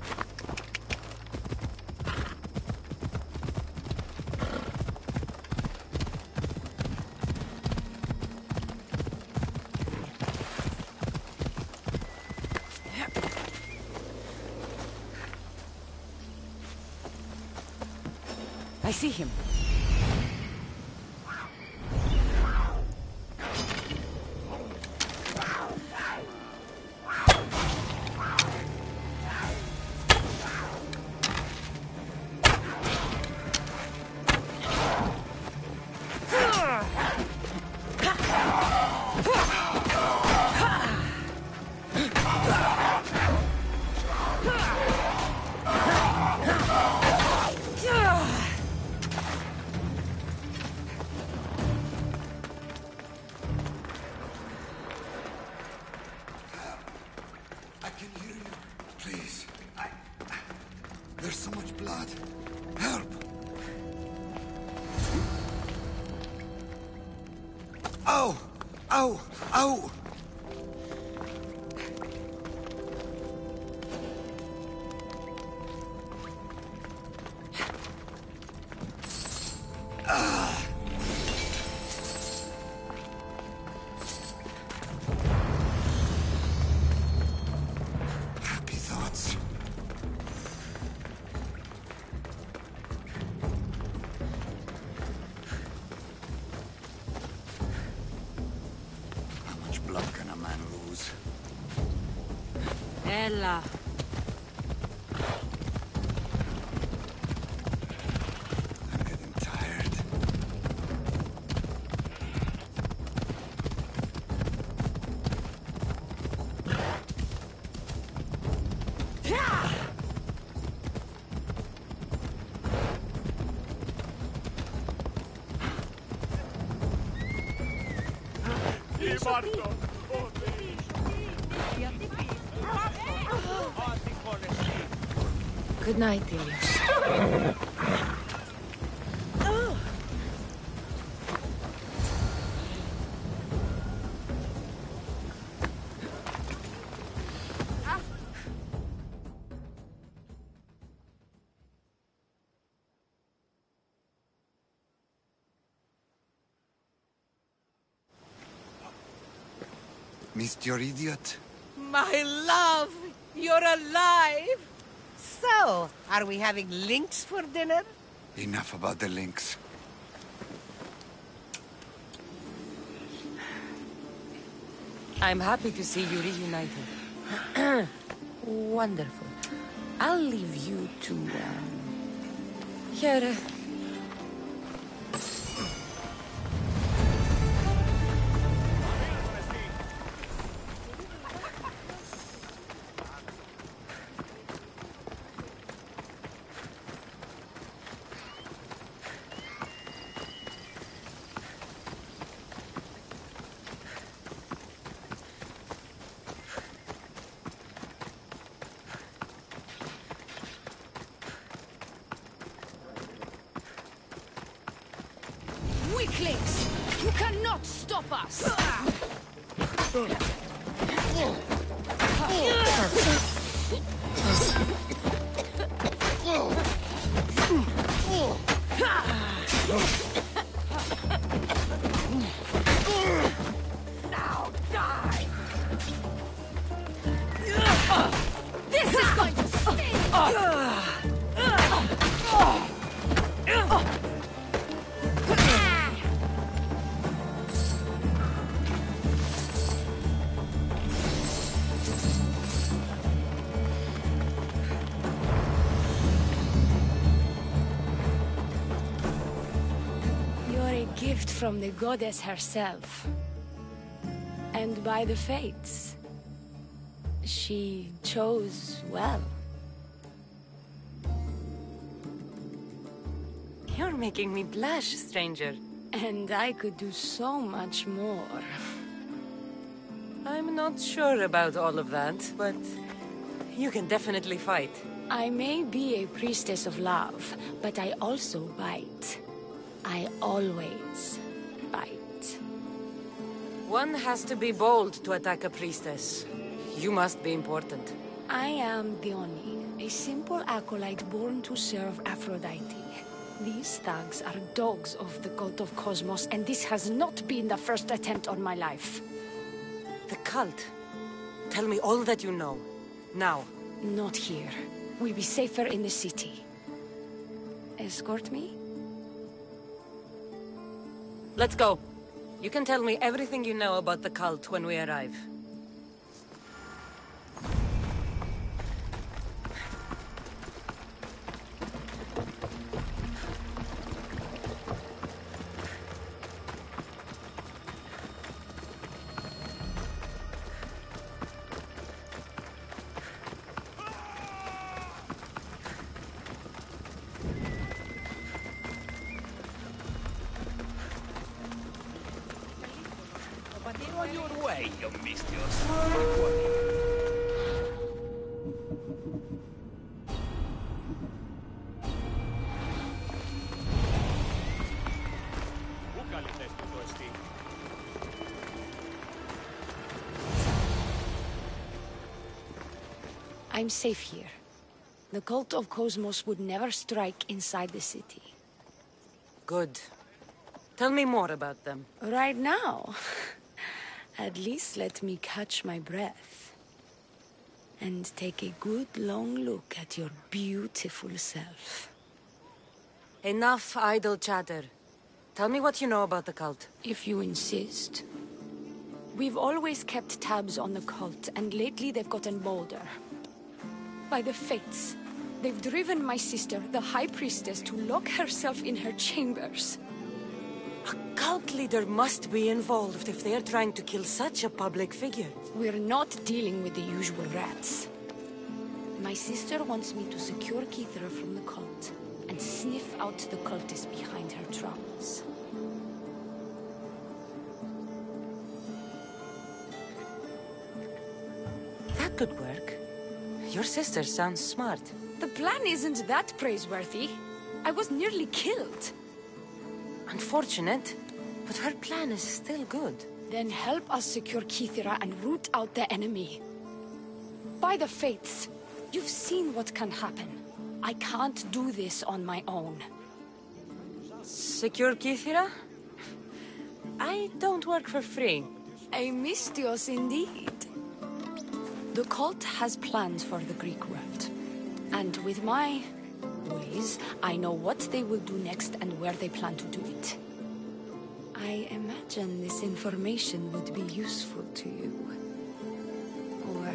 I see him. There's so much blood. Help! Ow! Ow! Ow! Happy thoughts. Blood can a man lose? Ella. I'm getting tired. Good night, Ilios. Missed your idiot? My love, you're alive. So, are we having lynx for dinner? Enough about the links. I'm happy to see you reunited. Wonderful. I'll leave you to, here. Weaklings! You cannot stop us! Now die! This is going to sting! Gift from the goddess herself. And by the fates, she chose well. You're making me blush, stranger. And I could do so much more. I'm not sure about all of that, but you can definitely fight. I may be a priestess of love, but I also bite. I always bite. One has to be bold to attack a priestess. You must be important. I am Dione, a simple acolyte born to serve Aphrodite. These thugs are dogs of the Cult of Kosmos, and this has not been the first attempt on my life. The cult? Tell me all that you know. Now. Not here. We'll be safer in the city. Escort me? Let's go. You can tell me everything you know about the cult when we arrive. On your way, you missed yours. I'm safe here. The Cult of Kosmos would never strike inside the city. Good. Tell me more about them. Right now? At least let me catch my breath. And take a good long look at your beautiful self. Enough idle chatter. Tell me what you know about the cult. If you insist. We've always kept tabs on the cult, and lately they've gotten bolder. By the fates, they've driven my sister, the High Priestess, to lock herself in her chambers. A cult leader must be involved if they're trying to kill such a public figure. We're not dealing with the usual rats. My sister wants me to secure Kassandra from the cult, and sniff out the cultists behind her troubles. That could work. Your sister sounds smart. The plan isn't that praiseworthy. I was nearly killed. Unfortunate, but her plan is still good. Then help us secure Kassandra and root out the enemy. By the fates, you've seen what can happen. I can't do this on my own. Secure Kassandra? I don't work for free. A mystios indeed. The cult has plans for the Greek world. And with my ways, I know what they will do next and where they plan to do it. I imagine this information would be useful to you. Or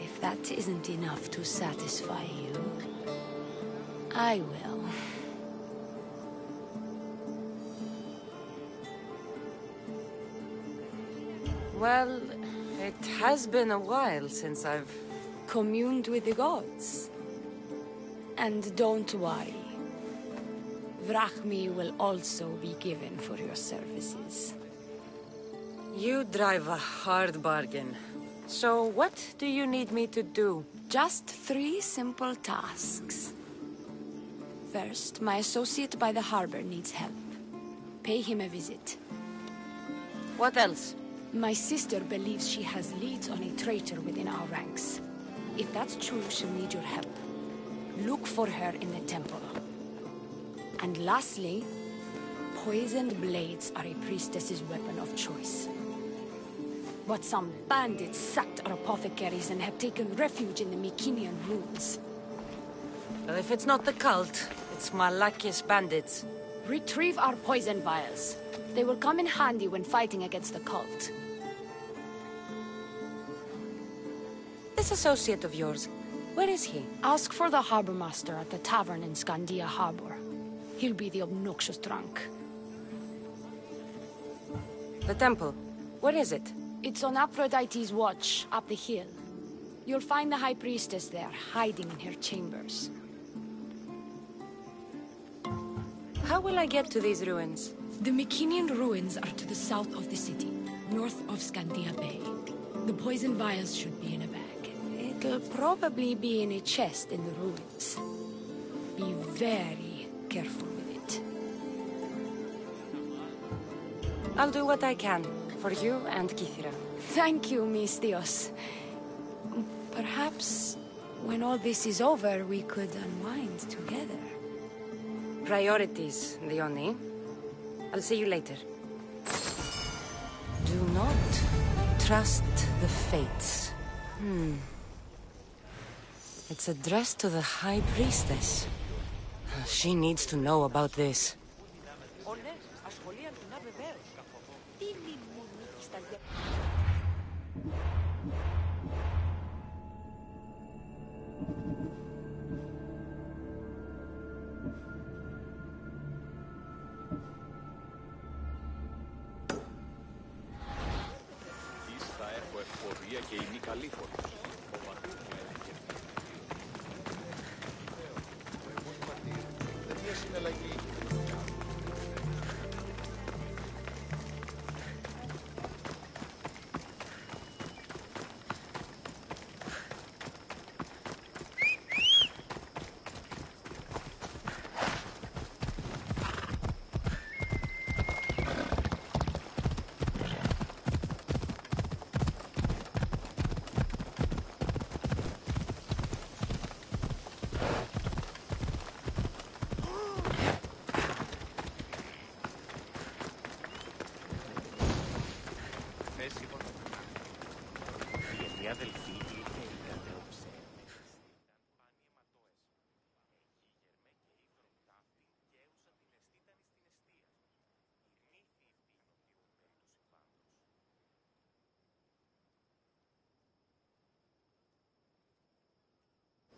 if that isn't enough to satisfy you, I will. Well, it has been a while since I've communed with the gods. And don't worry. Vrachmi will also be given for your services. You drive a hard bargain. So what do you need me to do? Just 3 simple tasks. First, my associate by the harbor needs help. Pay him a visit. What else? My sister believes she has leads on a traitor within our ranks. If that's true, she'll need your help. Look for her in the temple. And lastly, poisoned blades are a priestess's weapon of choice. But some bandits sacked our apothecaries and have taken refuge in the Mycenian ruins. Well, if it's not the cult, it's Malaki's bandits. Retrieve our poison vials. They will come in handy when fighting against the cult. This associate of yours, where is he? Ask for the harbor master at the tavern in Scandia Harbor. He'll be the obnoxious drunk. The temple, where is it? It's on Aphrodite's watch, up the hill. You'll find the High Priestess there, hiding in her chambers. How will I get to these ruins? The Mycenian ruins are to the south of the city, north of Scandia Bay. The poison vials should be in a bag. It'll probably be in a chest in the ruins. Be very careful with it. I'll do what I can, for you and Kithira. Thank you, Miss Dios. Perhaps, when all this is over, we could unwind together. Priorities, Leonie. I'll see you later. Do not trust the fates. It's addressed to the High Priestess. She needs to know about this.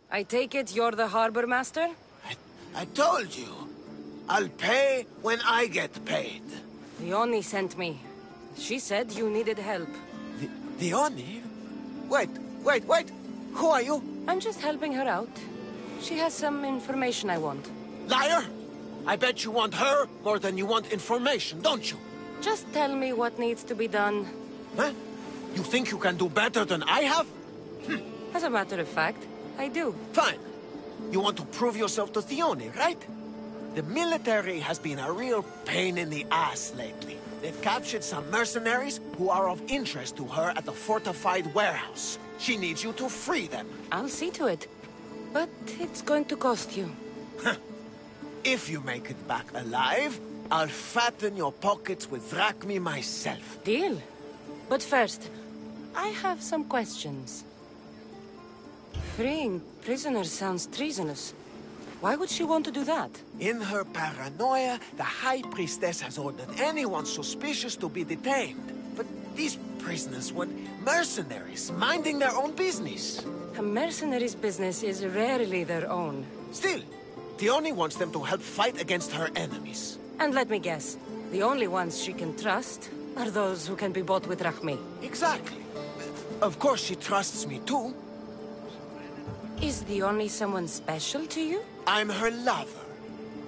I take it you're the harbor master? I told you. I'll pay when I get paid. Leonie sent me. She said you needed help. Leonie? Wait. Who are you? I'm just helping her out. She has some information I want. Liar! I bet you want her more than you want information, don't you? Just tell me what needs to be done. Huh? You think you can do better than I have? As a matter of fact, I do. Fine. You want to prove yourself to Theone, right? The military has been a real pain in the ass lately. They've captured some mercenaries who are of interest to her at the fortified warehouse. She needs you to free them. I'll see to it. But it's going to cost you. If you make it back alive, I'll fatten your pockets with drachmi myself. Deal. But first, I have some questions. Freeing prisoners sounds treasonous. Why would she want to do that? In her paranoia, the High Priestess has ordered anyone suspicious to be detained. But these prisoners were mercenaries, minding their own business. A mercenary's business is rarely their own. Still, Theone wants them to help fight against her enemies. And let me guess, the only ones she can trust are those who can be bought with drachmi. Exactly. Of course she trusts me too. Is Theone someone special to you? I'm her lover.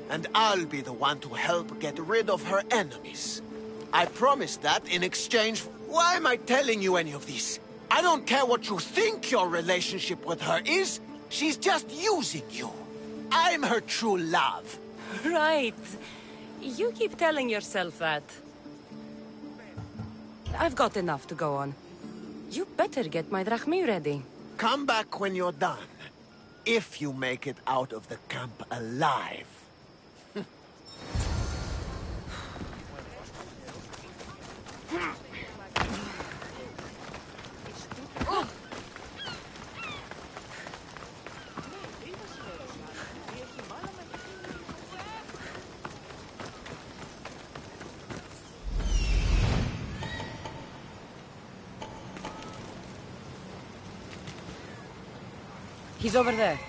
And I'll be the one to help get rid of her enemies. I promise that in exchange for... Why am I telling you any of this? I don't care what you think your relationship with her is. She's just using you. I'm her true love. Right. You keep telling yourself that. I've got enough to go on. You better get my drachmi ready. Come back when you're done. If you make it out of the camp alive. He's over there.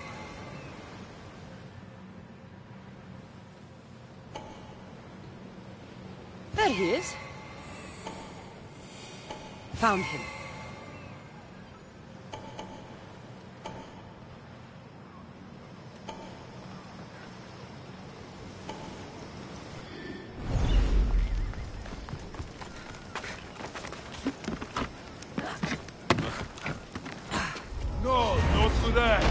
There he is. Found him. No, not to that.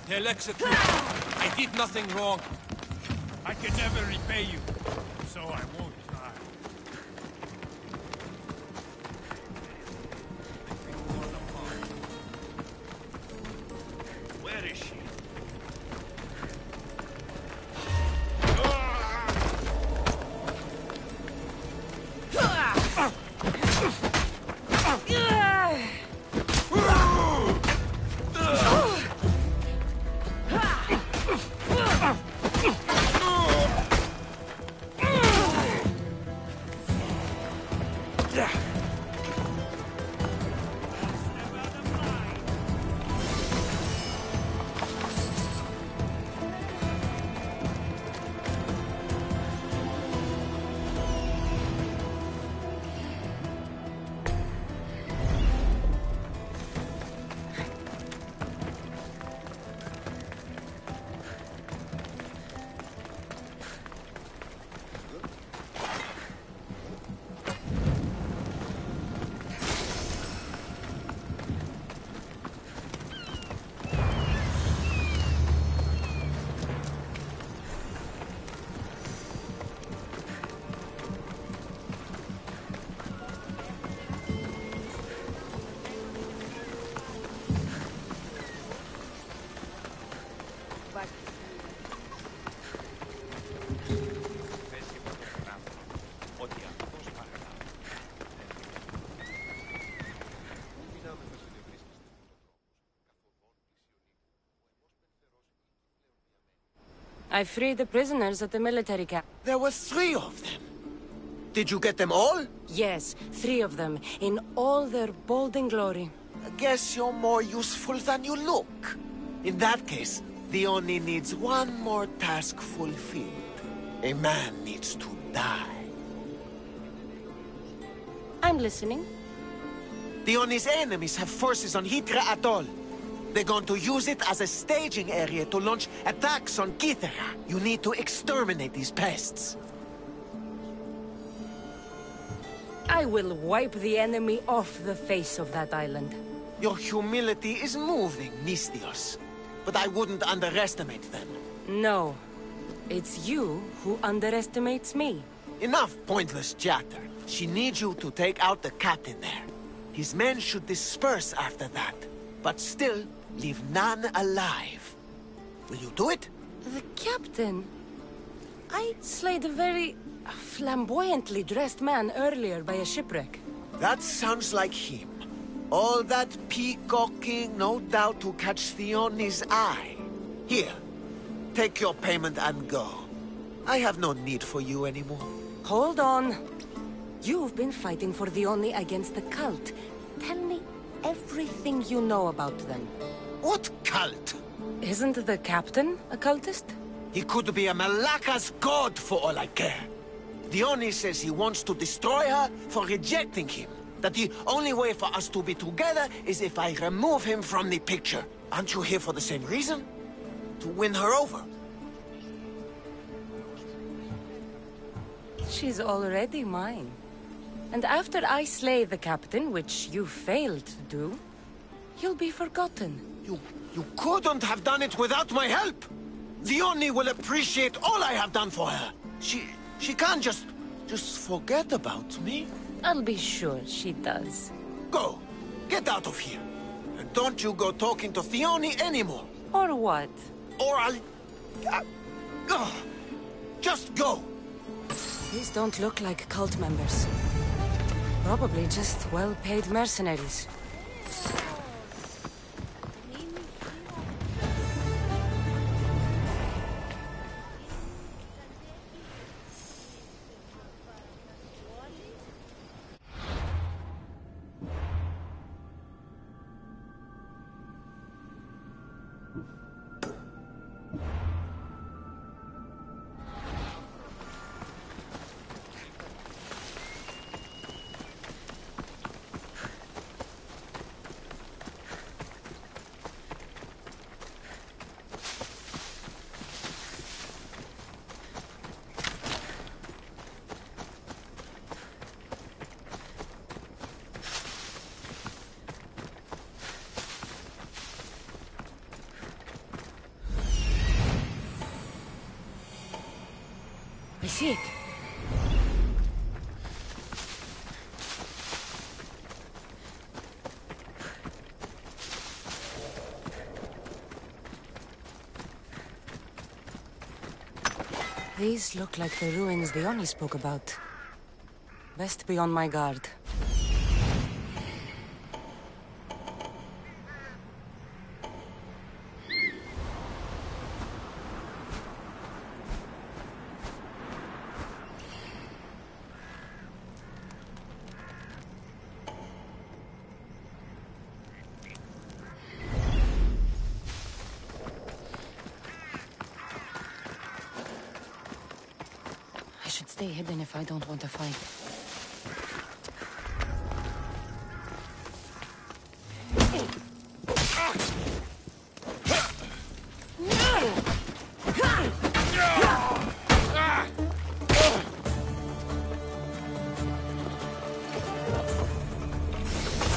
They'll execute me. I did nothing wrong. I can never repay you, so I won't try. Where is she? I freed the prisoners at the military camp. There were 3 of them. Did you get them all? Yes, 3 of them, in all their bold and glory. I guess you're more useful than you look. In that case, the Oni needs one more task fulfilled. A man needs to die. I'm listening. The Oni's enemies have forces on Hitra Atoll. They're going to use it as a staging area to launch attacks on Kythera. You need to exterminate these pests. I will wipe the enemy off the face of that island. Your humility is moving, Misthios. But I wouldn't underestimate them. No. It's you who underestimates me. Enough pointless chatter. She needs you to take out the captain there. His men should disperse after that. But still, leave none alive. Will you do it? The captain? I slayed a very flamboyantly dressed man earlier by a shipwreck. That sounds like him. All that peacocking, no doubt to catch Theoni's eye. Here, take your payment and go. I have no need for you anymore. Hold on. You've been fighting for Theoni against the cult. Tell me everything you know about them. What cult? Isn't the captain a cultist? He could be a Malaka's god for all I care. Theoni says he wants to destroy her for rejecting him. That the only way for us to be together is if I remove him from the picture. Aren't you here for the same reason? To win her over? She's already mine. And after I slay the captain, which you failed to do, you'll be forgotten. You couldn't have done it without my help! Theoni will appreciate all I have done for her. She can't just forget about me. I'll be sure she does. Go! Get out of here! And don't you go talking to Theoni anymore! Or what? Or just go! These don't look like cult members. Probably just well-paid mercenaries. I see it. These look like the ruins Theoni spoke about. Best be on my guard. Stay hidden if I don't want to fight.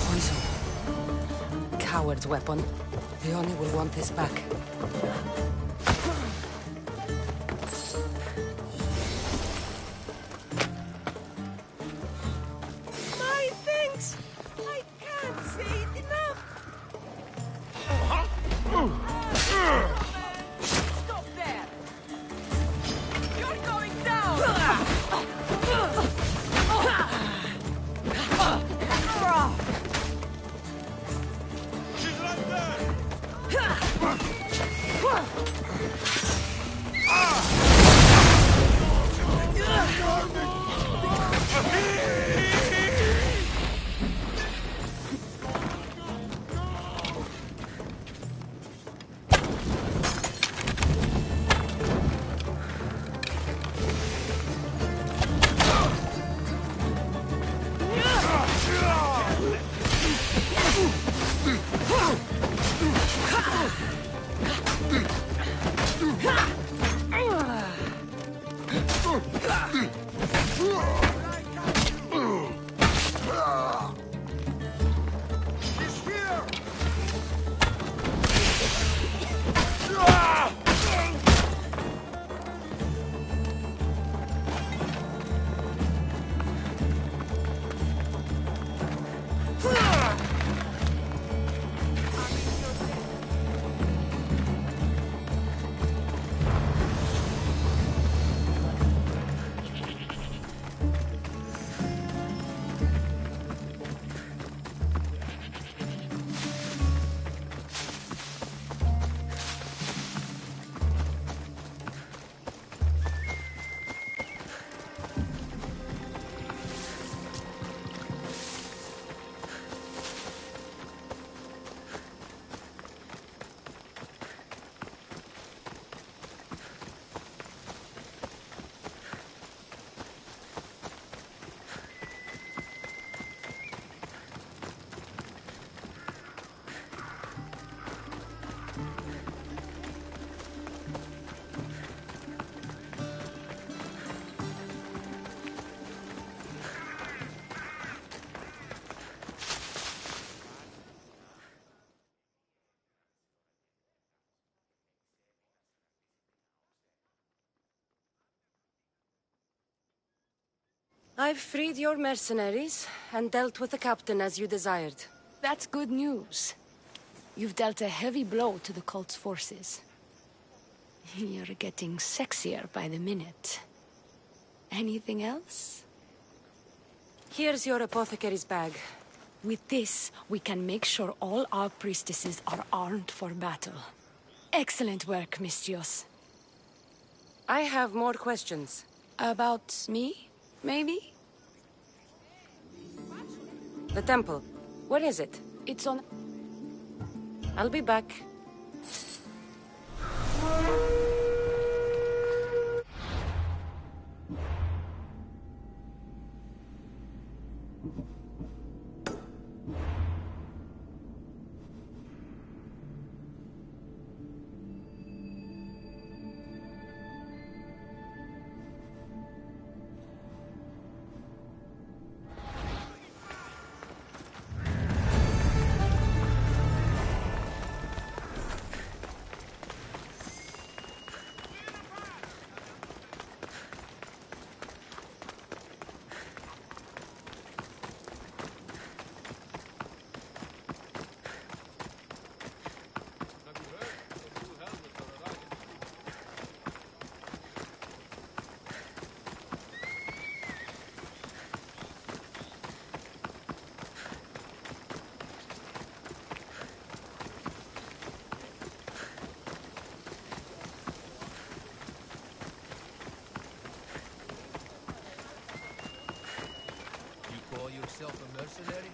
Poison. Coward's weapon. Theoni will want this back. I've freed your mercenaries and dealt with the captain as you desired. That's good news. You've dealt a heavy blow to the cult's forces. You're getting sexier by the minute. Anything else? Here's your apothecary's bag. With this, we can make sure all our priestesses are armed for battle. Excellent work, Mistios. I have more questions. About me, maybe? The temple. Where is it? It's on... I'll be back. Yourself a mercenary?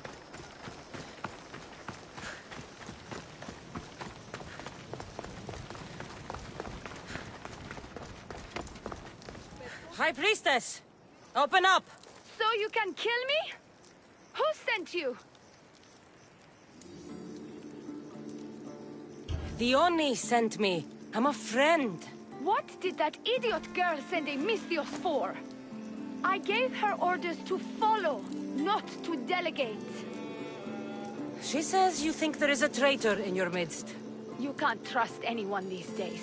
High Priestess! Open up! So you can kill me? Who sent you? The Oni sent me. I'm a friend. What did that idiot girl send a Mistios for? I gave her orders to follow, not to delegate. She says you think there is a traitor in your midst. You can't trust anyone these days.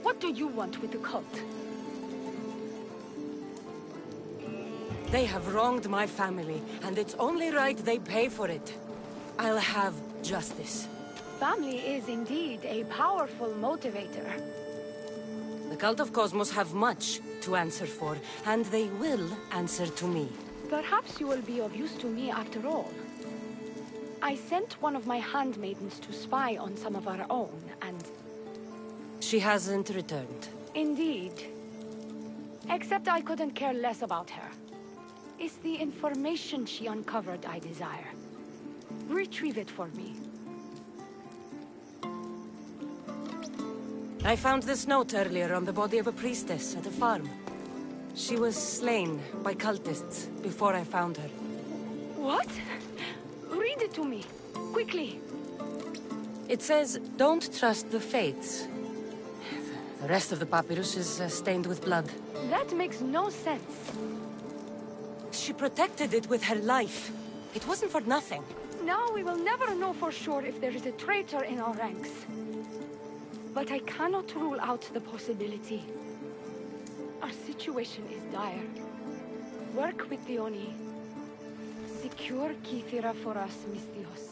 What do you want with the cult? They have wronged my family, and it's only right they pay for it. I'll have justice. Family is indeed a powerful motivator. The Cult of Kosmos have much to answer for, and they will answer to me. Perhaps you will be of use to me after all. I sent one of my handmaidens to spy on some of our own, and... She hasn't returned. Indeed. Except I couldn't care less about her. It's the information she uncovered I desire. Retrieve it for me. I found this note earlier on the body of a priestess at a farm. She was slain by cultists before I found her. What? Read it to me, quickly. It says, don't trust the fates. The rest of the papyrus is stained with blood. That makes no sense. She protected it with her life. It wasn't for nothing. Now we will never know for sure if there is a traitor in our ranks. But I cannot rule out the possibility. Our situation is dire. Work with the Oni. Secure Kithira for us, Misthios.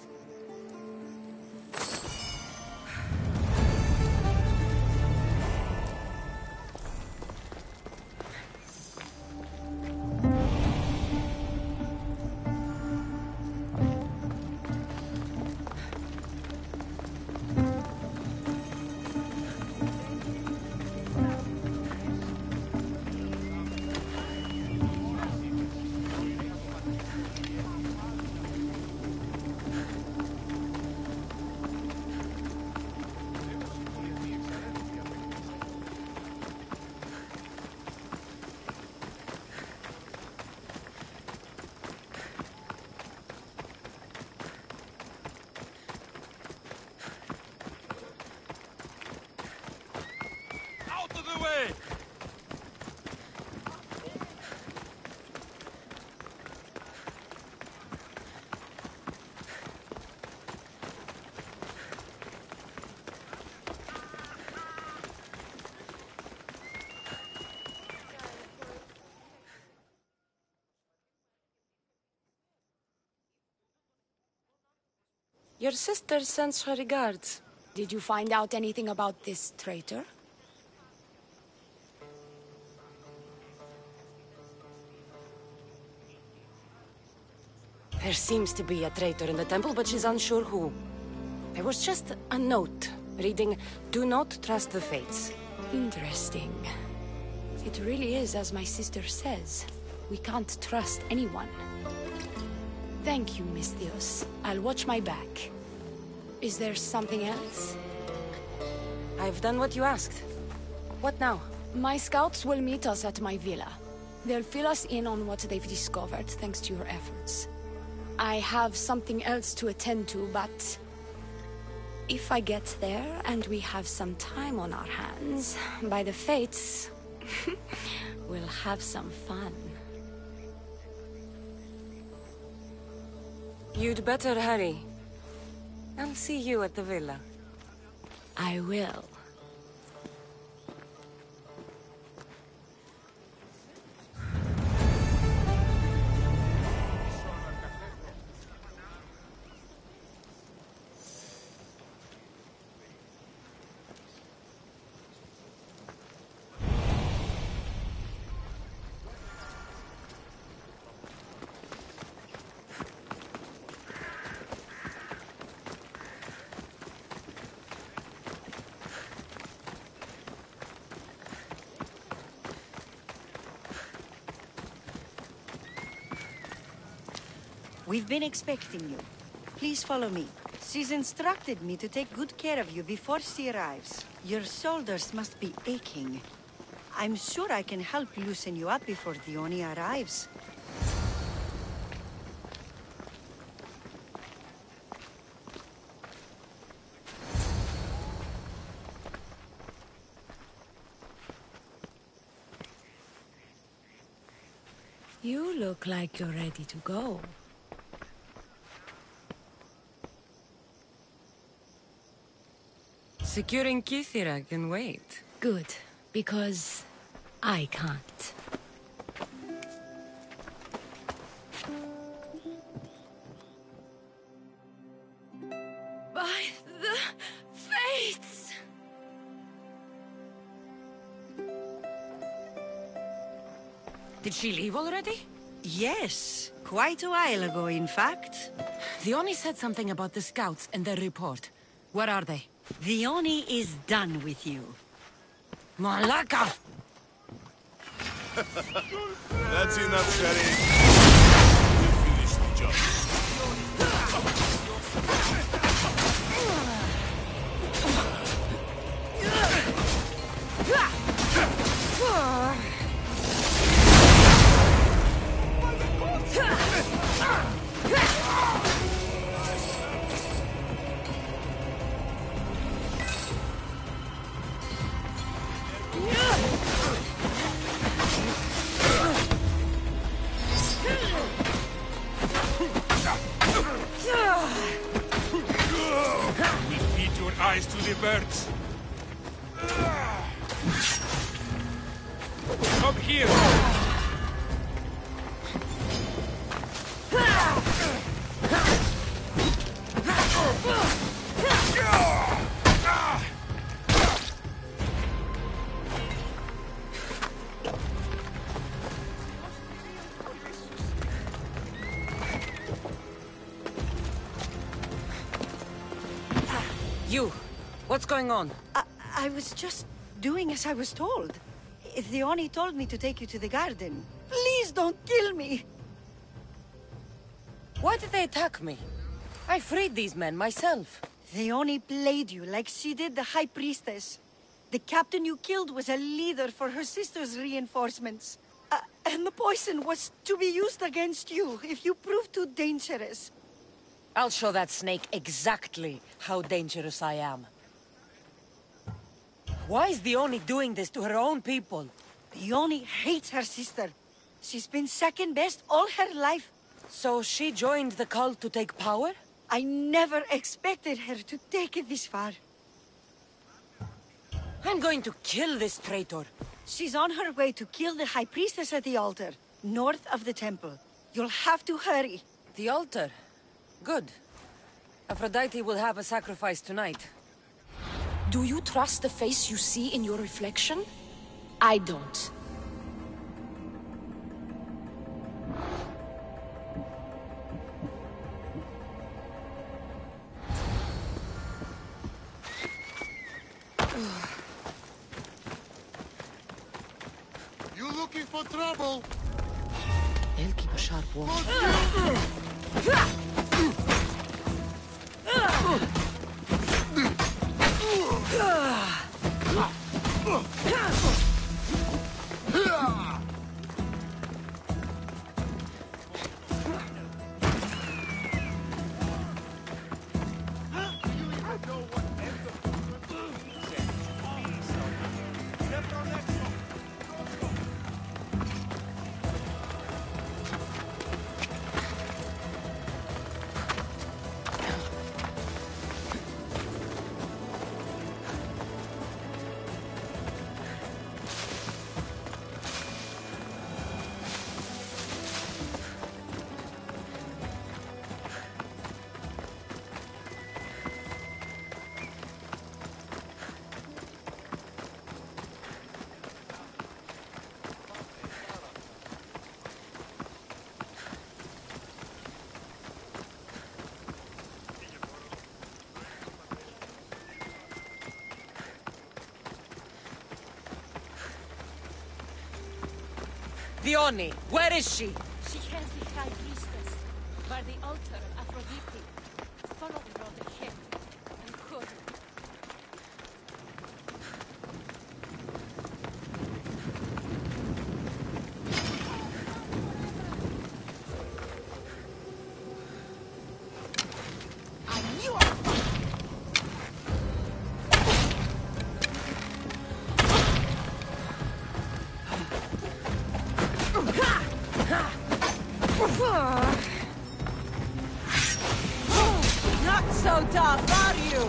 Your sister sends her regards. Did you find out anything about this traitor? There seems to be a traitor in the temple, but she's unsure who. There was just a note reading, "Do not trust the fates." Interesting. It really is as my sister says. We can't trust anyone. Thank you, Misthios. I'll watch my back. Is there something else? I've done what you asked. What now? My scouts will meet us at my villa. They'll fill us in on what they've discovered, thanks to your efforts. I have something else to attend to, but if I get there and we have some time on our hands, by the fates, we'll have some fun. You'd better hurry. I'll see you at the villa. I will. We've been expecting you. Please follow me. She's instructed me to take good care of you before she arrives. Your shoulders must be aching. I'm sure I can help loosen you up before the Oni arrives. You look like you're ready to go. Securing Kithira can wait. Good, because I can't. By the fates! Did she leave already? Yes, quite a while ago, in fact. The Oni said something about the scouts and their report. Where are they? The Oni is done with you. Malaka! That's enough, Sheriff. We finished the job. Come here! You! What's going on? I was just doing as I was told. Theoni told me to take you to the garden. Please don't kill me! Why did they attack me? I freed these men myself. Theoni played you like she did the High Priestess. The captain you killed was a leader for her sister's reinforcements. And the poison was to be used against you if you prove too dangerous. I'll show that snake exactly how dangerous I am. Why is Theoni doing this to her own people? Theoni hates her sister. She's been second best all her life. So she joined the cult to take power? I never expected her to take it this far. I'm going to kill this traitor. She's on her way to kill the High Priestess at the altar, north of the temple. You'll have to hurry. The altar? Good. Aphrodite will have a sacrifice tonight. Do you trust the face you see in your reflection? I don't. You looking for trouble? They'll keep a sharp watch. Theoni, where is she? She has the High Priestess, by the altar of Aphrodite. Follow the road ahead, and hurry. Not so tough, are you?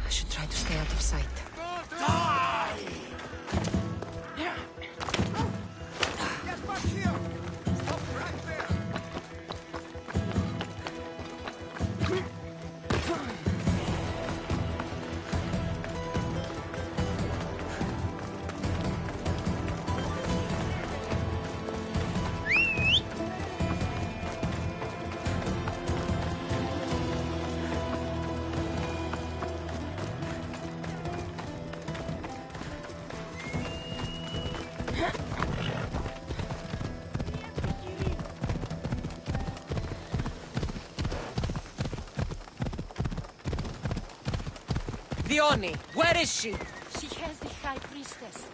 I should try to stay out of sight. The Oni, where is she? She has the High Priestess,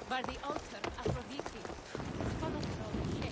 by the altar Aphrodite. Follow her over here.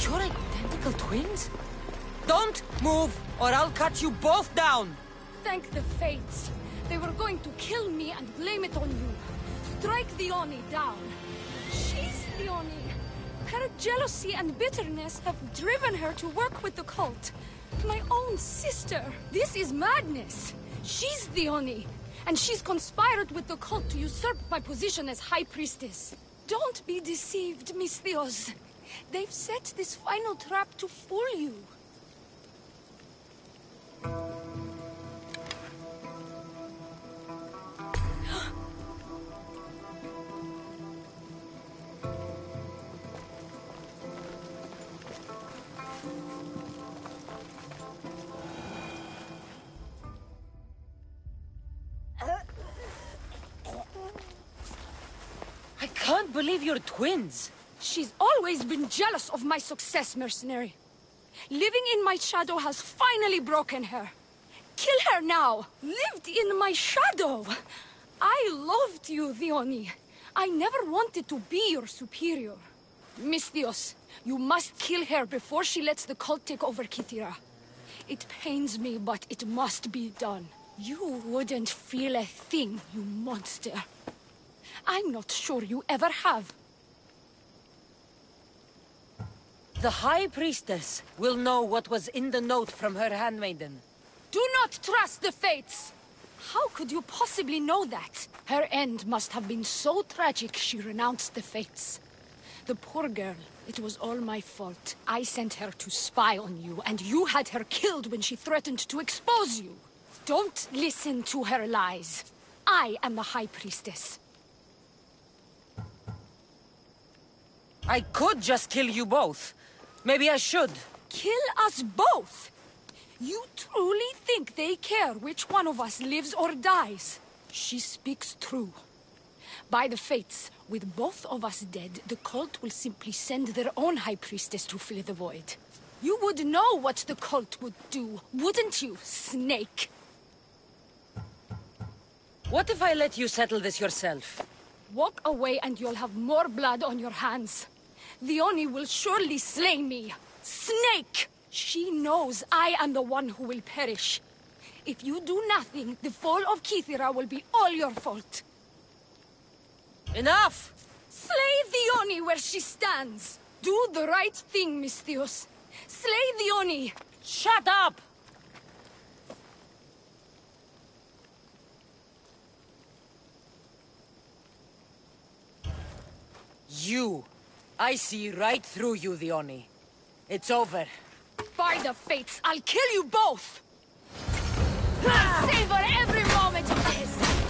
You're identical twins? Don't move, or I'll cut you both down! Thank the fates. They were going to kill me and blame it on you. Strike the Oni down. She's the Oni. Her jealousy and bitterness have driven her to work with the cult. My own sister. This is madness. She's the Oni, and she's conspired with the cult to usurp my position as High Priestess. Don't be deceived, Misthios. They've set this final trap to fool you. I can't believe you're twins! She's always been jealous of my success, mercenary. Living in my shadow has finally broken her. Kill her now! Lived in my shadow! I loved you, Theoni. I never wanted to be your superior. Misthios, you must kill her before she lets the cult take over Kythera. It pains me, but it must be done. You wouldn't feel a thing, you monster. I'm not sure you ever have. The High Priestess will know what was in the note from her handmaiden. Do not trust the fates! How could you possibly know that? Her end must have been so tragic she renounced the fates. The poor girl, it was all my fault. I sent her to spy on you, and you had her killed when she threatened to expose you. Don't listen to her lies. I am the High Priestess. I could just kill you both. Maybe I should. Kill us both? You truly think they care which one of us lives or dies? She speaks true. By the fates, with both of us dead, the cult will simply send their own High Priestess to fill the void. You would know what the cult would do, wouldn't you, Snake? What if I let you settle this yourself? Walk away and you'll have more blood on your hands. The Oni will surely slay me. Snake! She knows I am the one who will perish. If you do nothing, the fall of Kythera will be all your fault. Enough! Slay the Oni where she stands. Do the right thing, Misthios. Slay the Oni. Shut up! You. I see right through you, the Oni. It's over. By the fates, I'll kill you both! I'll savor every moment of this!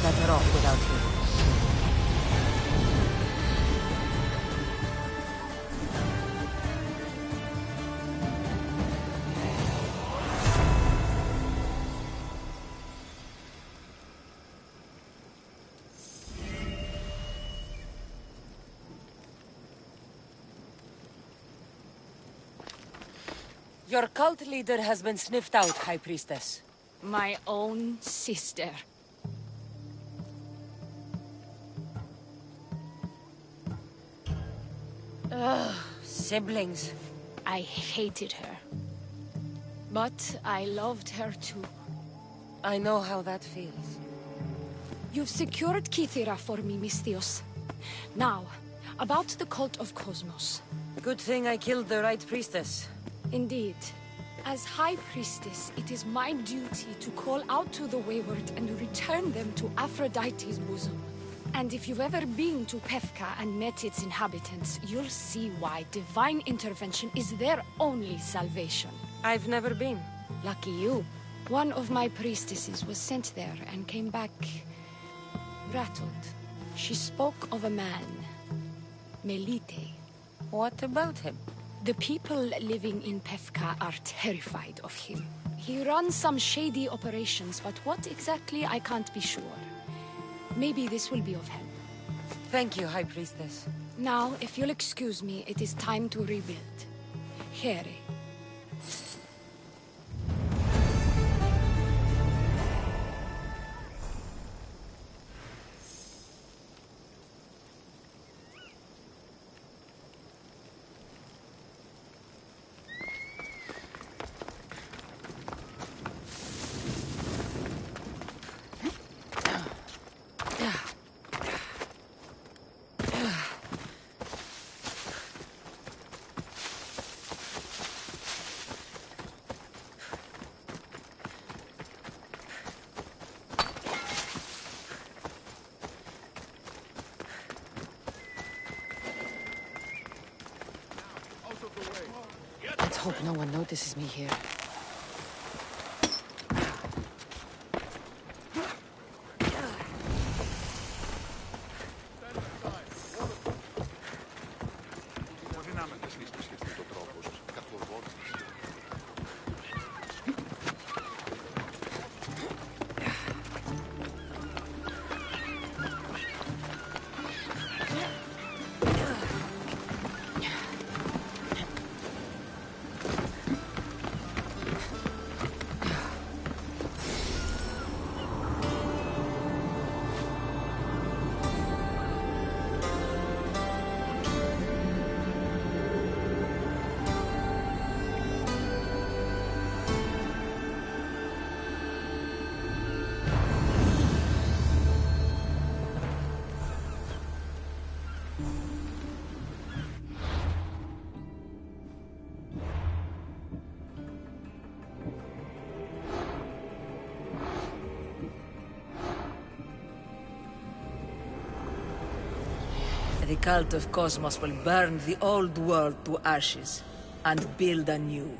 Better off without you. Your cult leader has been sniffed out, High Priestess. My own sister. Ugh, siblings. I hated her. But I loved her too. I know how that feels. You've secured Kythera for me, Misthios. Now, about the Cult of Kosmos. Good thing I killed the right priestess. Indeed. As High Priestess, it is my duty to call out to the wayward and return them to Aphrodite's bosom. And if you've ever been to Pefka and met its inhabitants, you'll see why divine intervention is their only salvation. I've never been. Lucky you. One of my priestesses was sent there and came back rattled. She spoke of a man, Melite. What about him? The people living in Pefka are terrified of him. He runs some shady operations, but what exactly I can't be sure. Maybe this will be of help. Thank you, High Priestess. Now, if you'll excuse me, it is time to rebuild. Here. Let's hope no one notices me here. The Cult of Kosmos will burn the old world to ashes and build anew.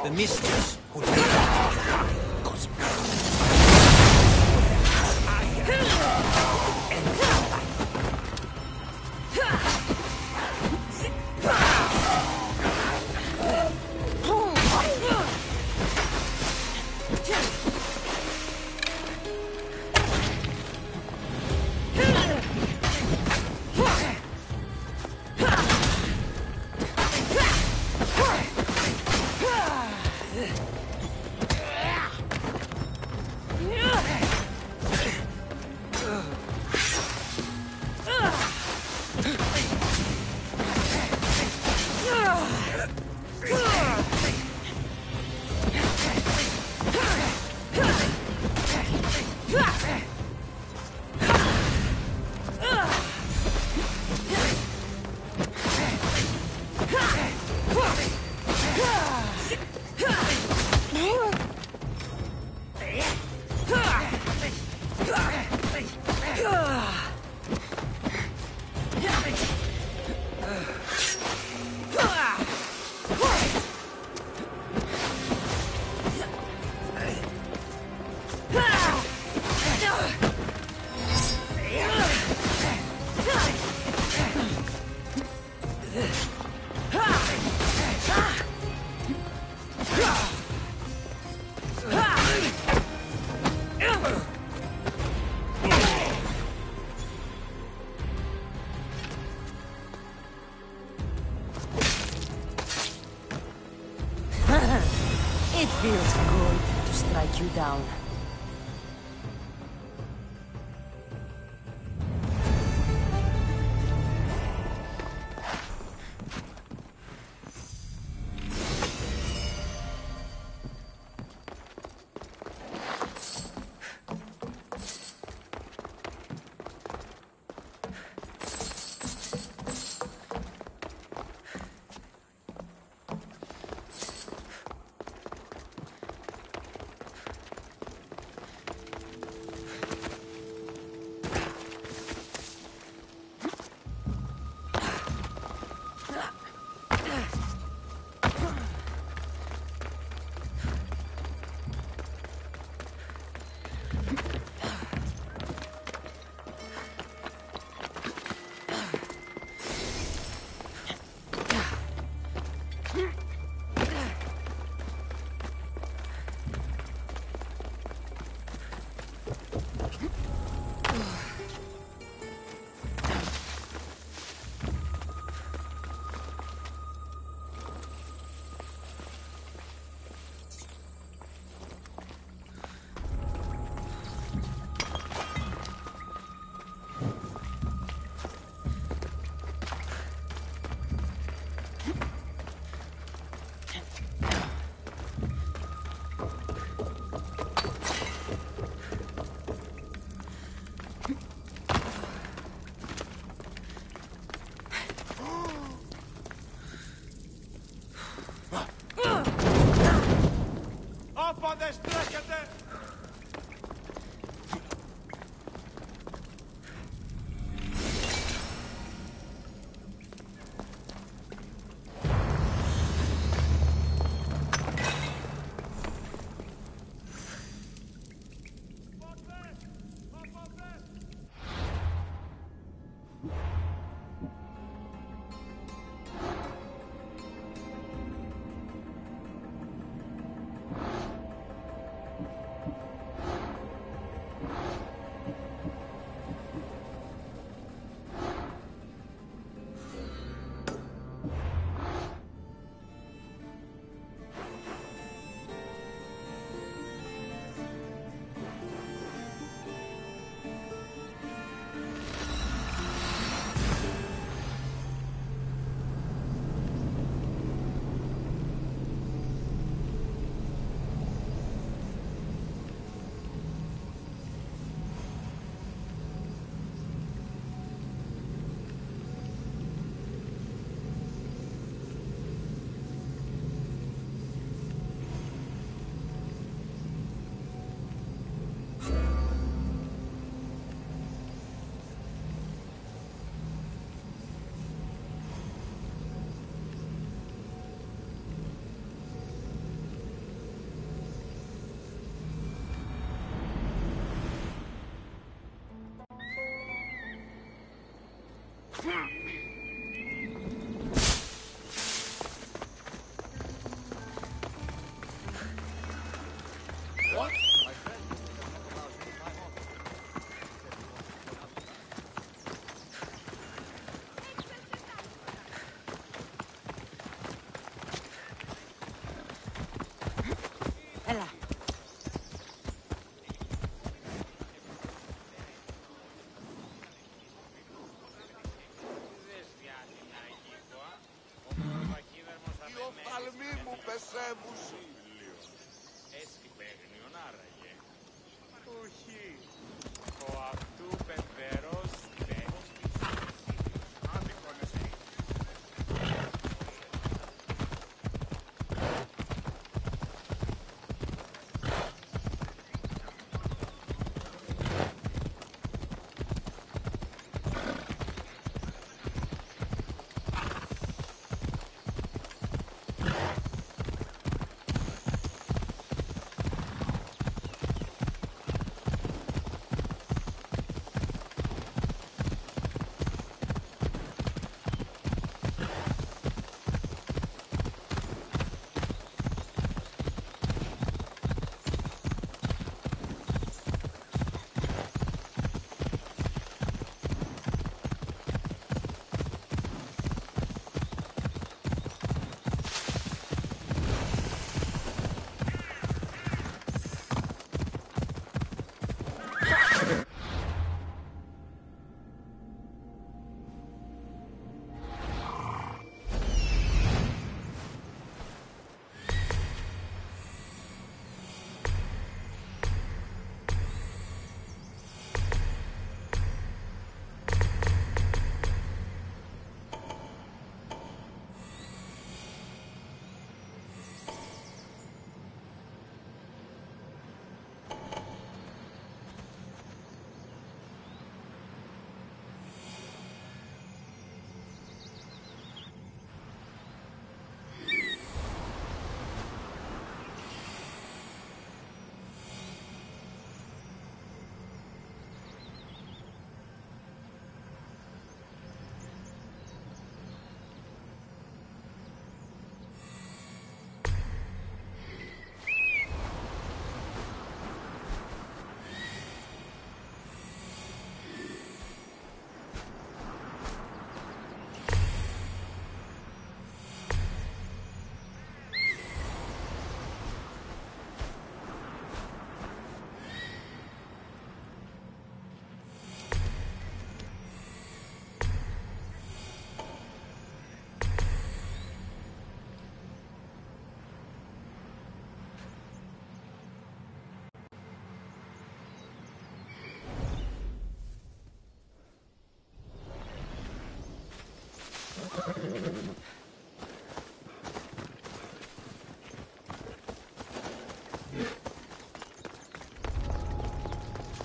The mistress who lived in Kosmos. It feels good to strike you down.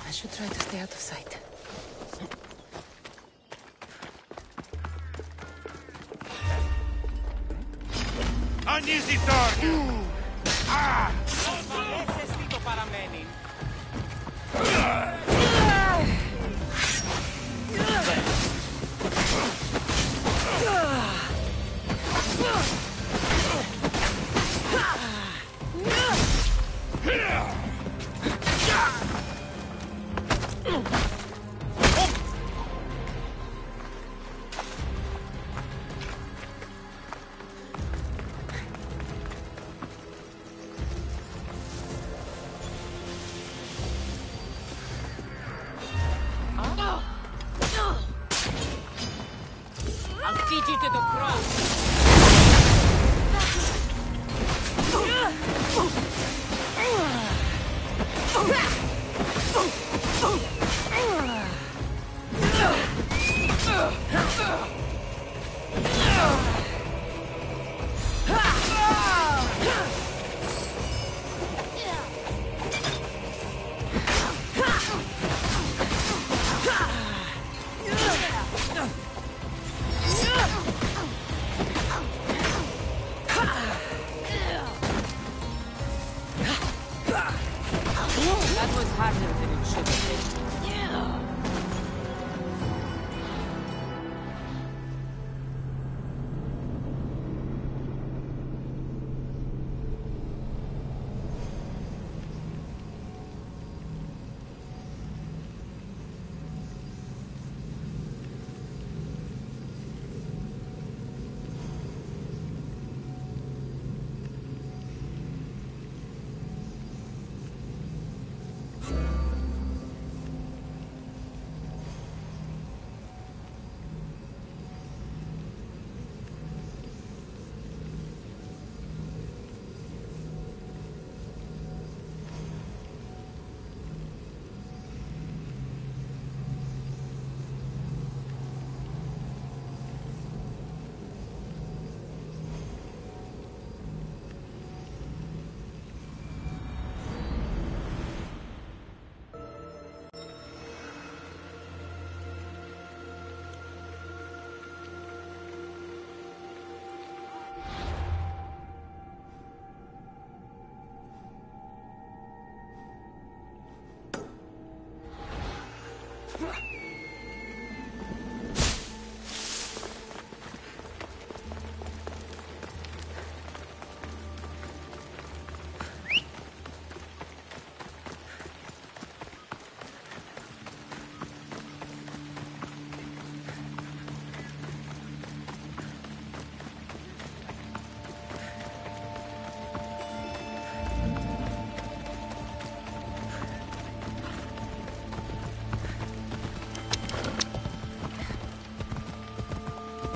I should try to stay out of sight. Ανοίγει τώρα! Μ' τι το παραμένει. Αφήγητε το κράτος!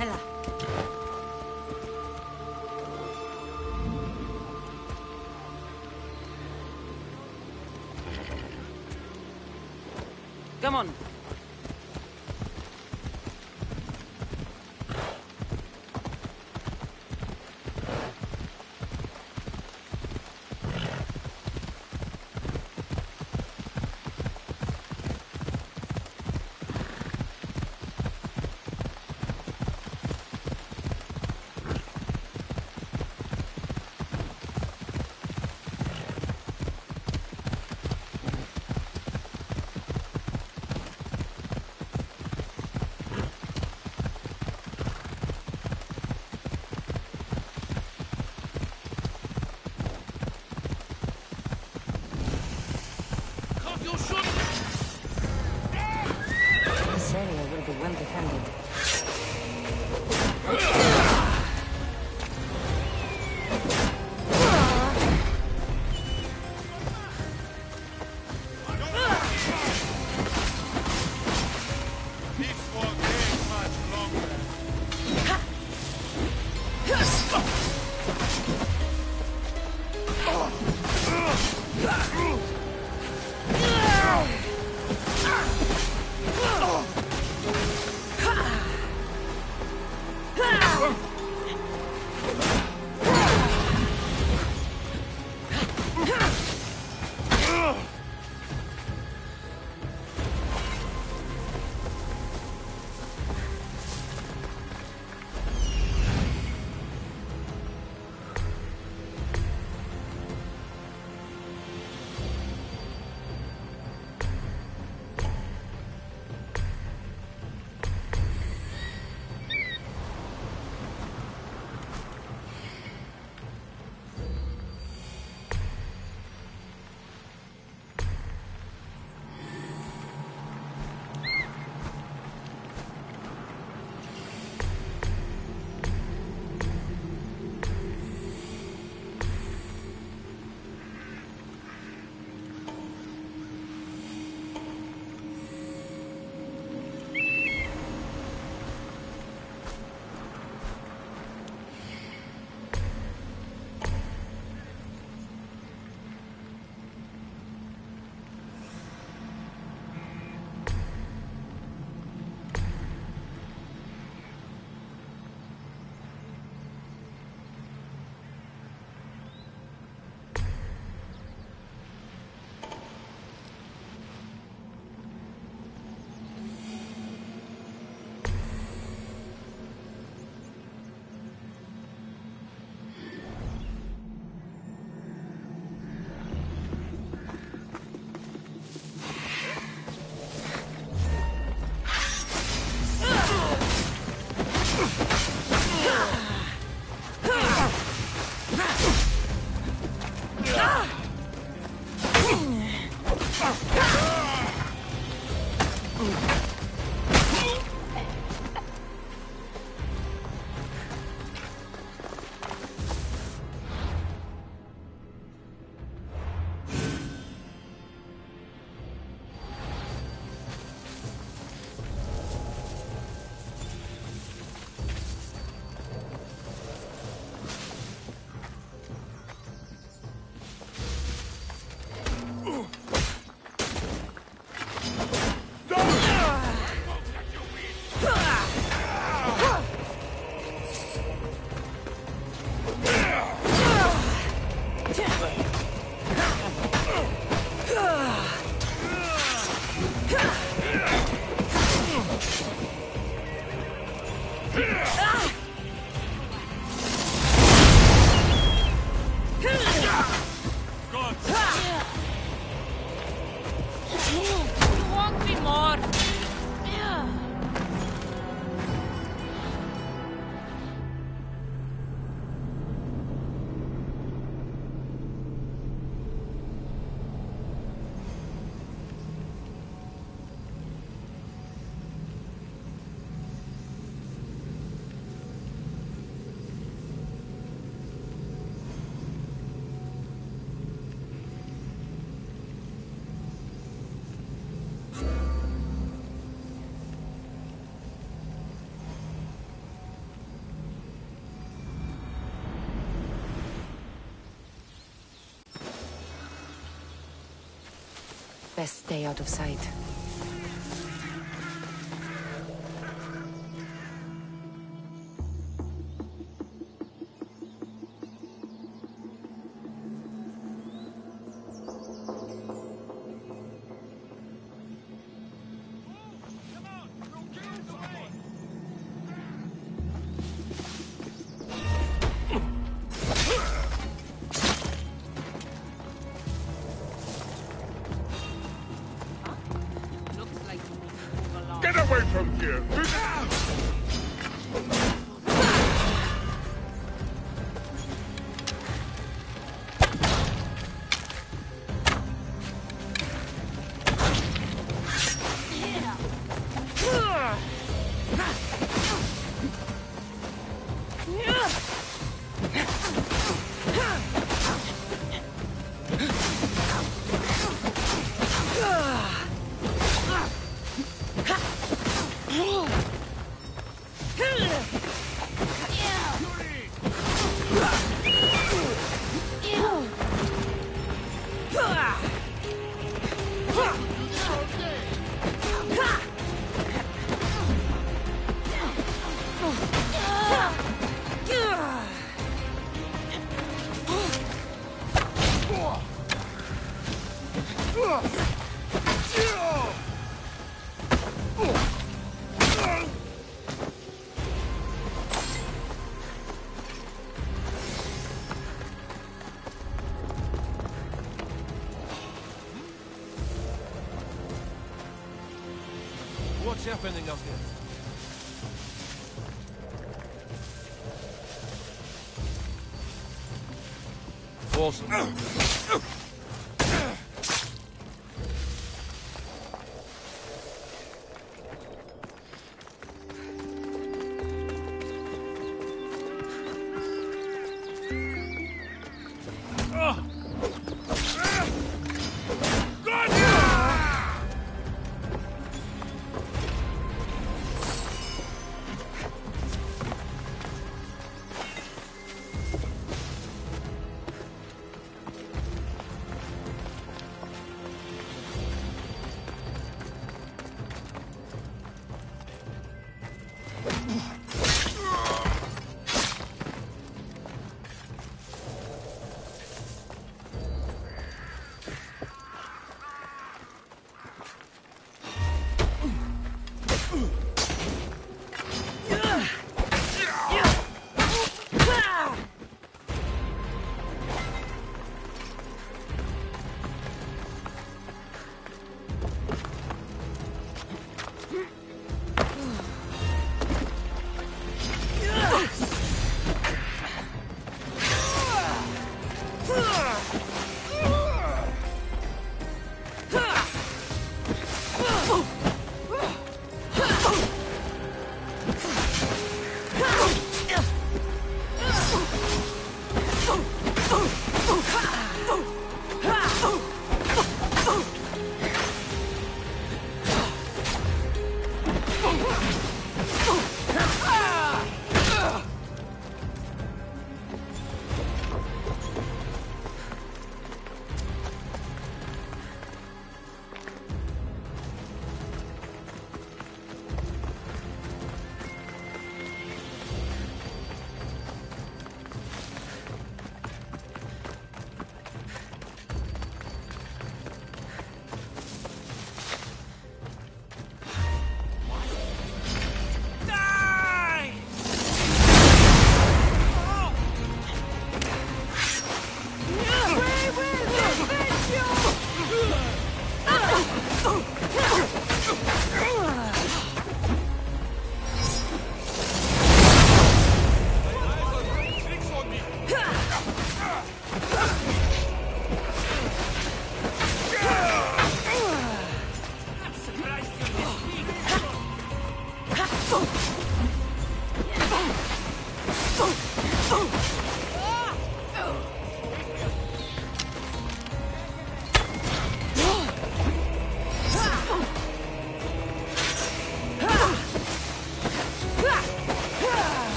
Ella. Come on. This area will be well defended. This won't take much longer. Best stay out of sight. Get away from here! What's happening up here? Awesome.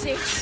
sake.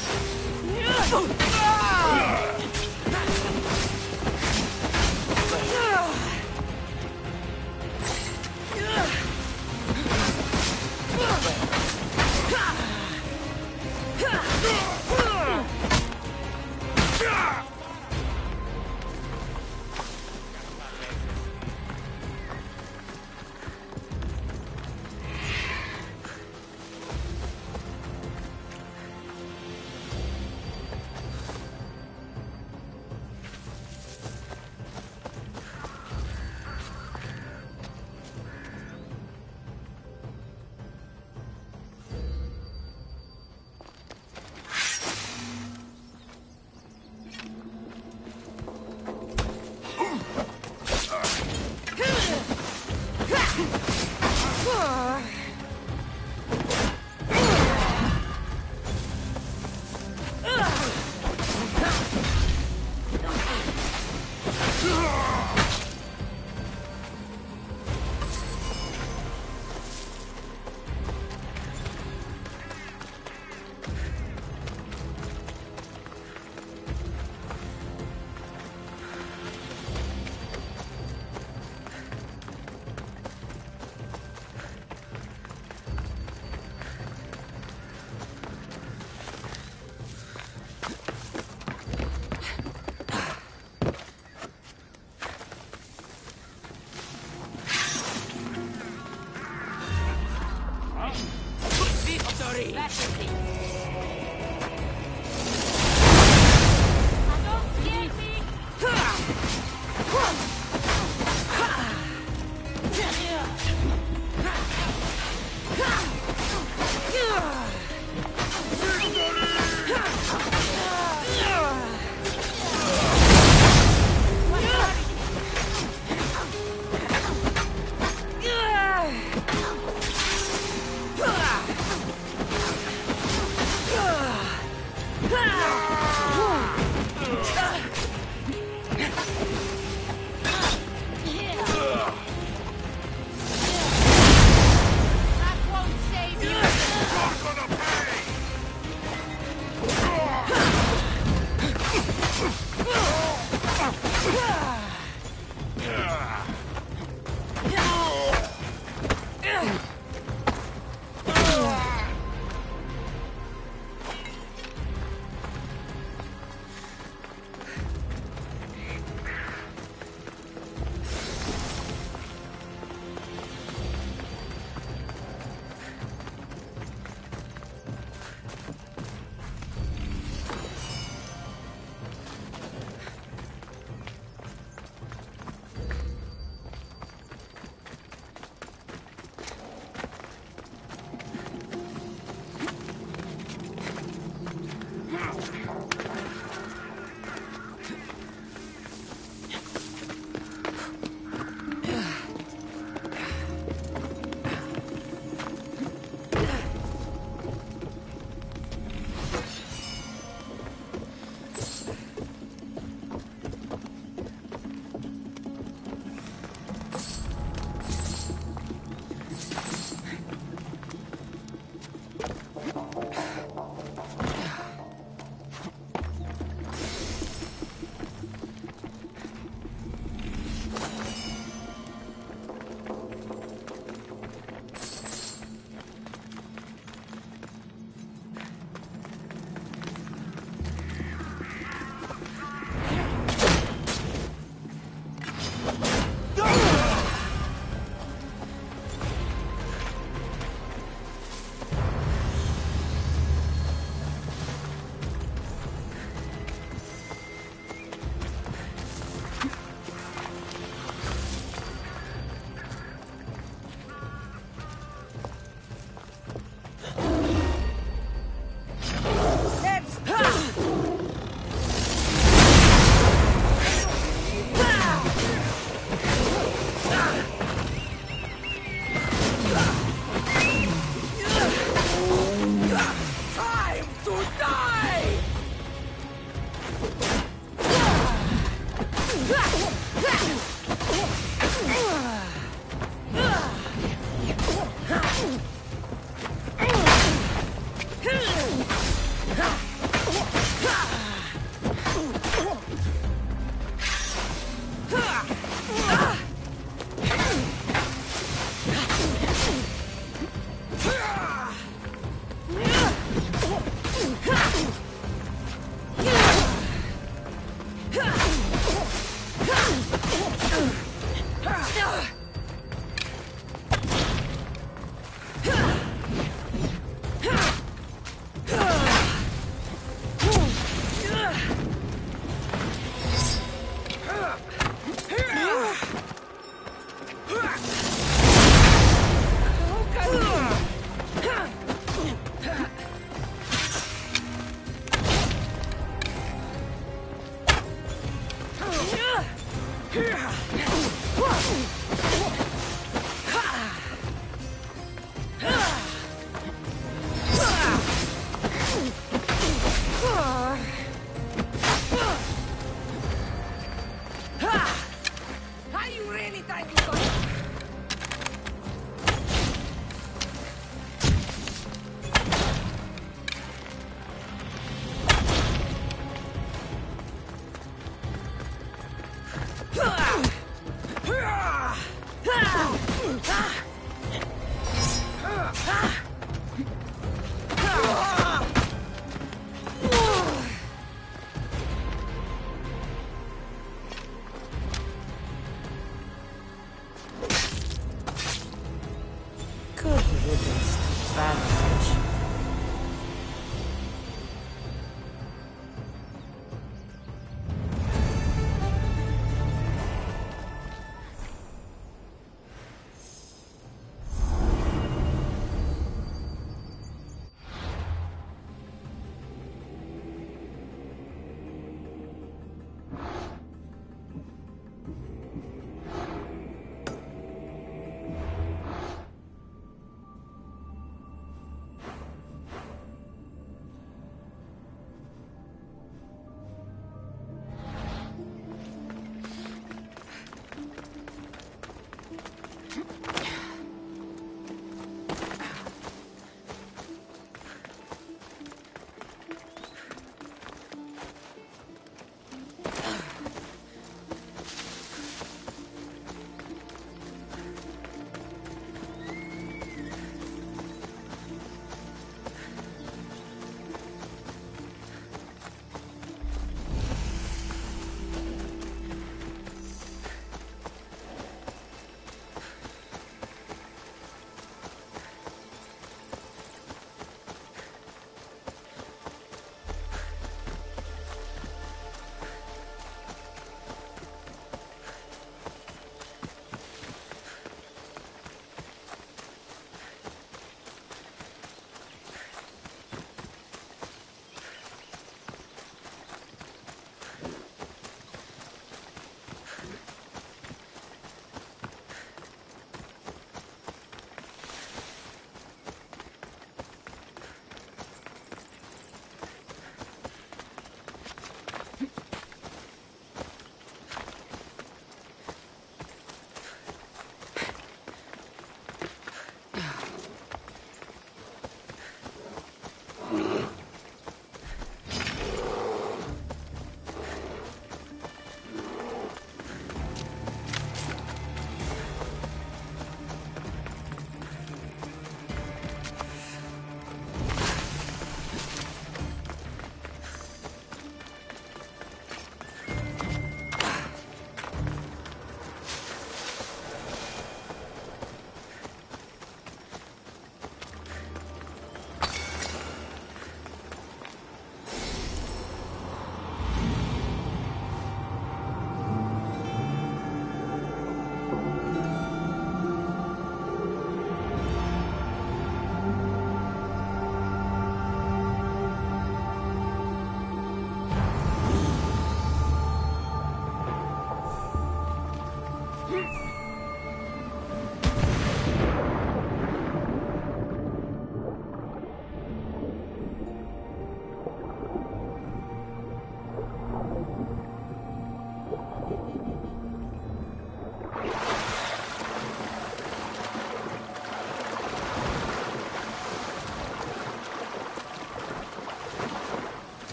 Good riddance to bad fish.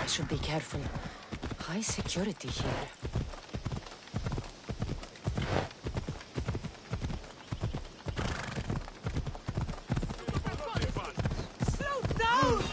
I should be careful. High security here. Slow down!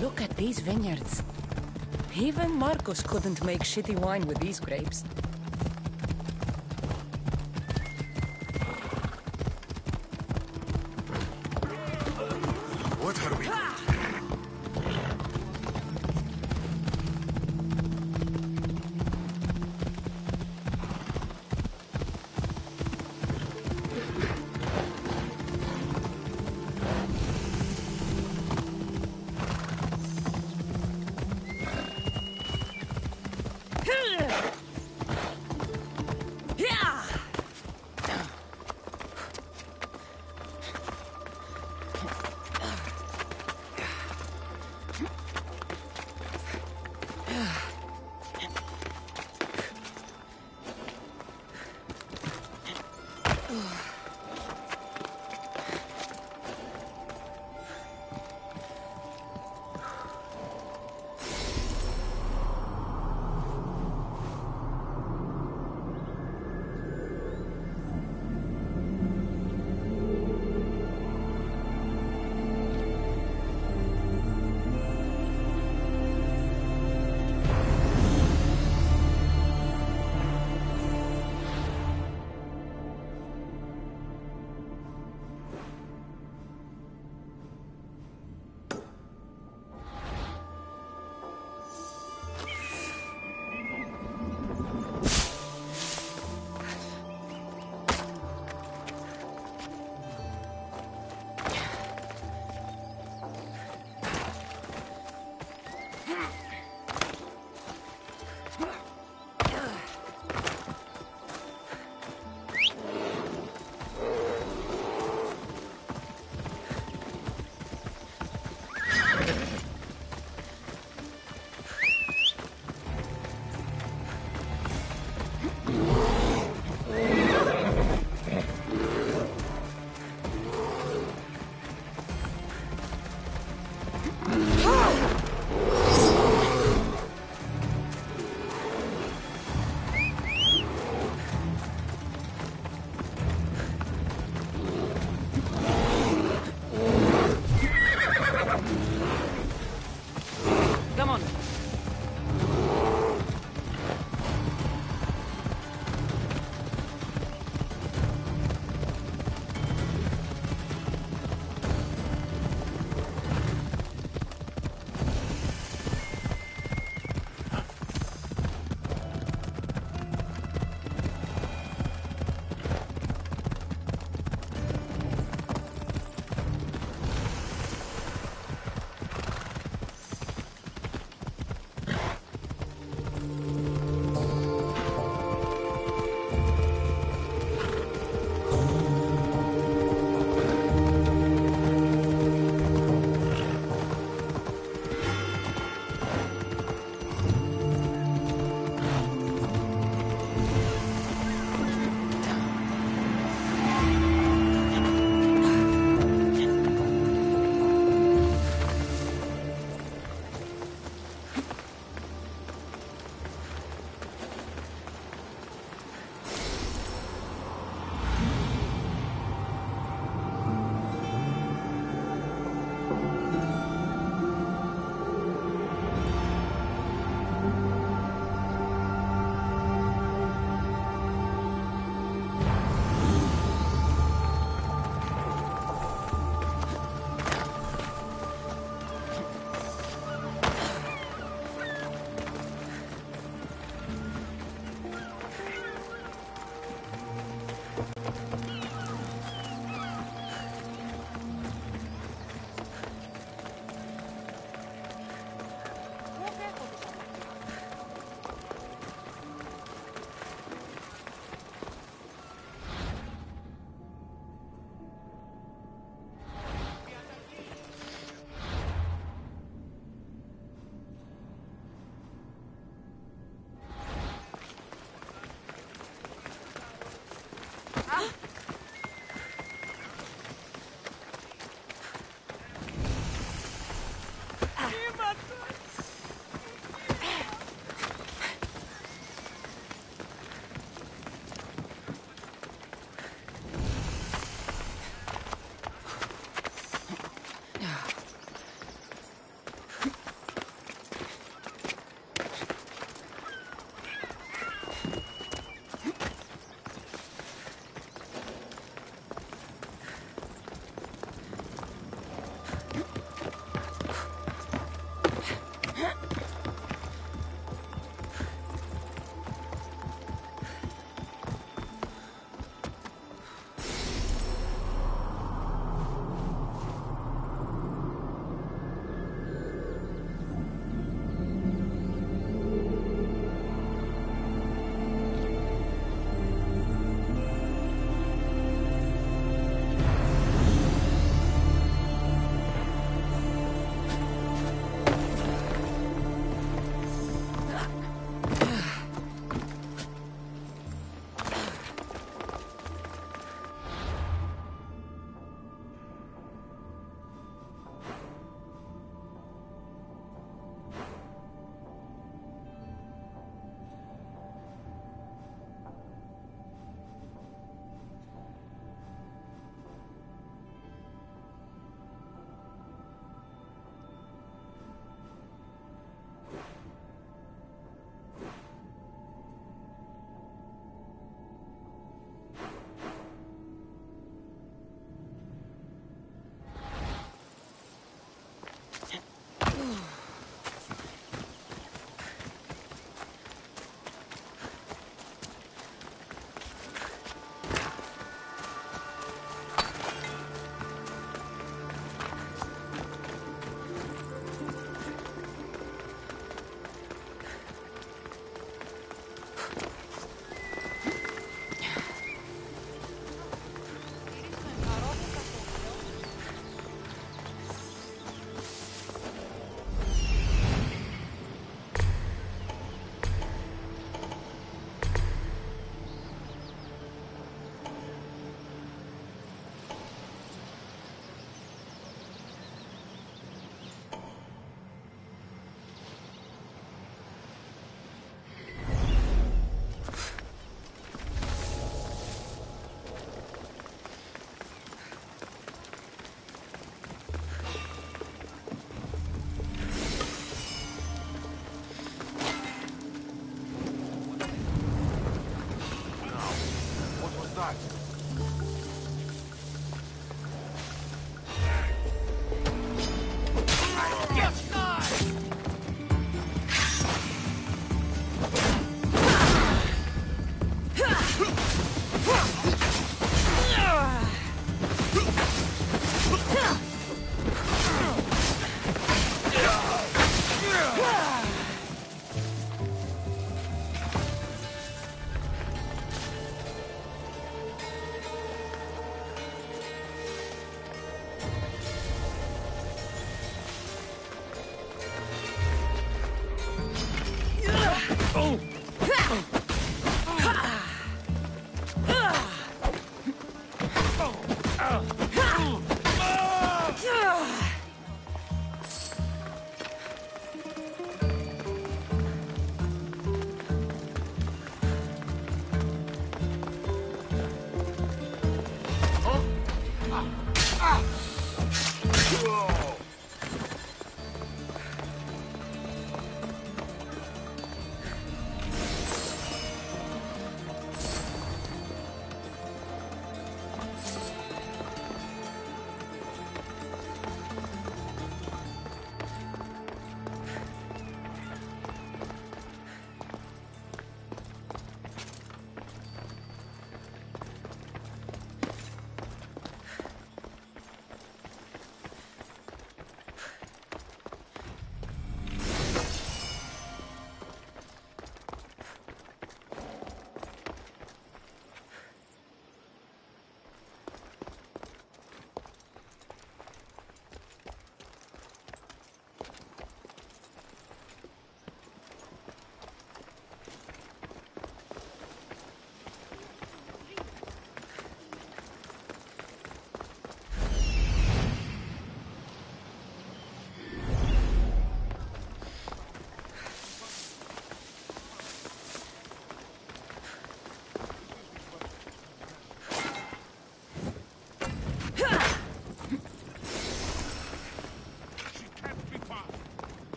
Look at these vineyards. Even Marcos couldn't make shitty wine with these grapes. What are we?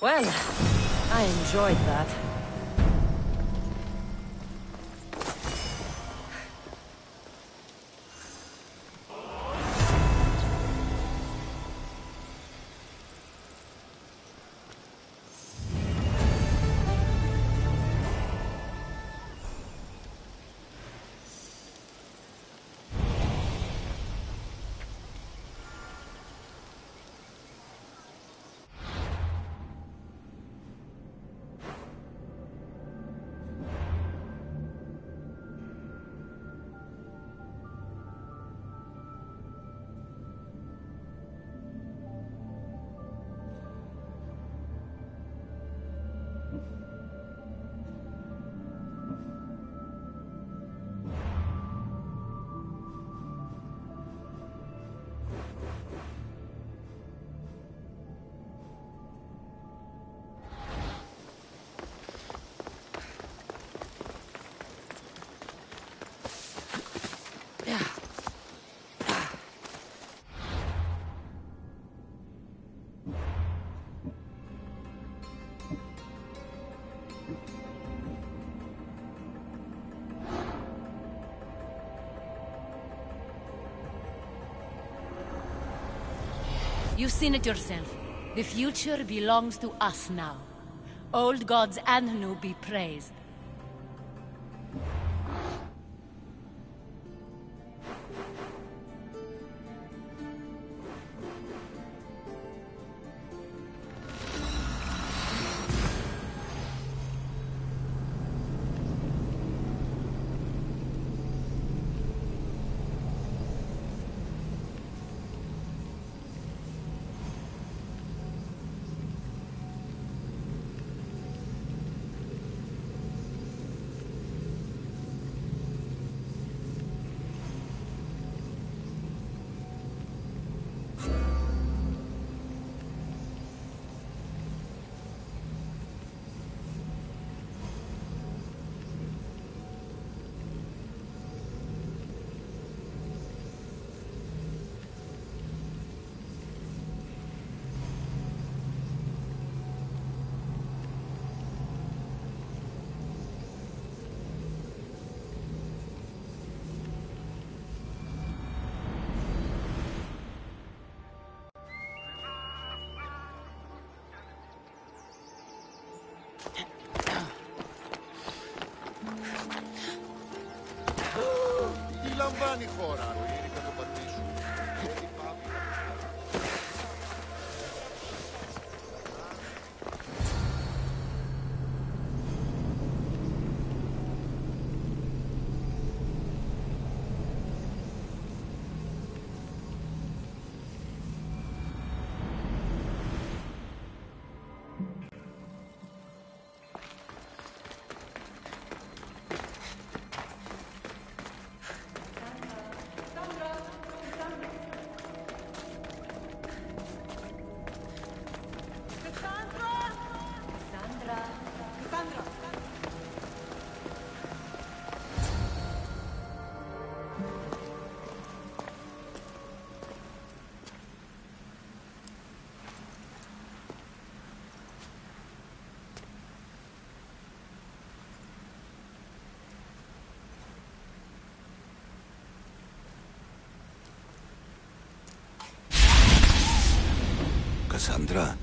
Well, I enjoyed that. You've seen it yourself. The future belongs to us now. Old gods and new be praised. Τι λαμβάνει η χώρα, ροήρικα το πατή σου. Kassandra.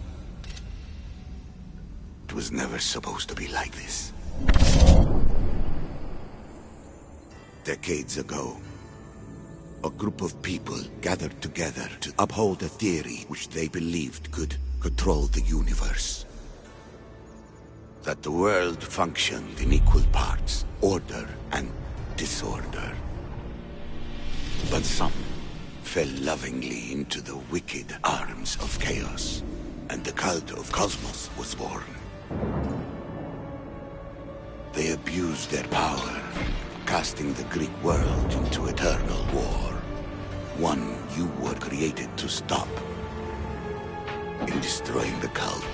It was never supposed to be like this. Decades ago, a group of people gathered together to uphold a theory which they believed could control the universe. That the world functioned in equal parts, order and disorder. But some fell lovingly into the wicked arms of chaos, and the Cult of Kosmos was born. They abused their power, casting the Greek world into eternal war. One you were created to stop. In destroying the cult,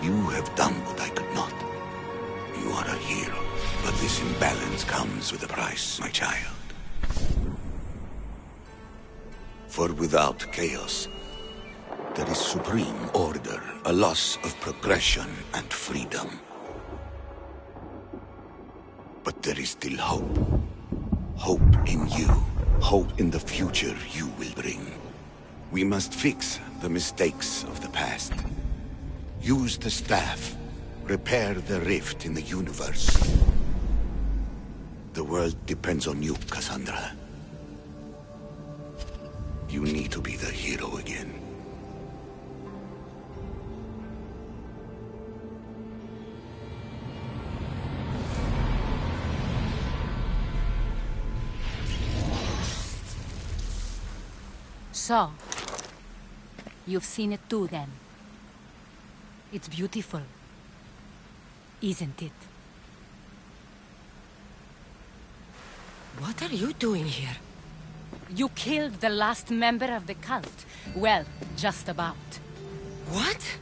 you have done what I could not. You are a hero, but this imbalance comes with a price, my child. For without chaos, there is supreme order, a loss of progression and freedom. But there is still hope. Hope in you. Hope in the future you will bring. We must fix the mistakes of the past. Use the staff. Repair the rift in the universe. The world depends on you, Kassandra. You need to be the hero again. So, you've seen it too then. It's beautiful, isn't it? What are you doing here? You killed the last member of the cult. Well, just about. What?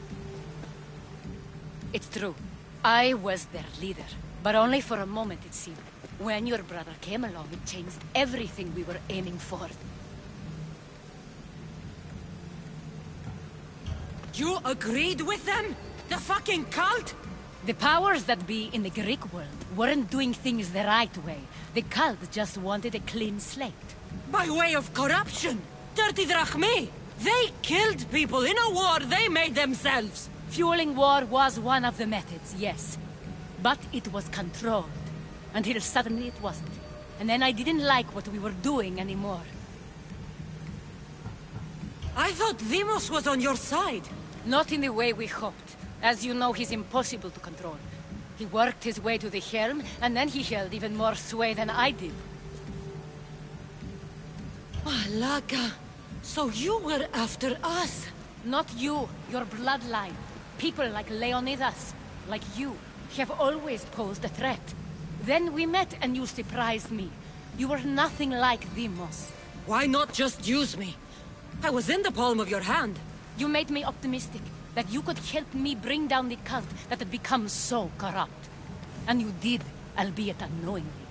It's true. I was their leader, but only for a moment it seemed. When your brother came along, it changed everything we were aiming for. You agreed with them? The fucking cult? The powers that be in the Greek world weren't doing things the right way. The cult just wanted a clean slate. By way of corruption! Dirty drachmi! They killed people in a war they made themselves! Fueling war was one of the methods, yes. But it was controlled. Until suddenly it wasn't. And then I didn't like what we were doing anymore. I thought Demos was on your side. Not in the way we hoped. As you know, he's impossible to control. He worked his way to the helm, and then he held even more sway than I did. Malaga, so you were after us? Not you, your bloodline. People like Leonidas, like you, have always posed a threat. Then we met and you surprised me. You were nothing like Demos. Why not just use me? I was in the palm of your hand. You made me optimistic that you could help me bring down the cult that had become so corrupt. And you did, albeit unknowingly.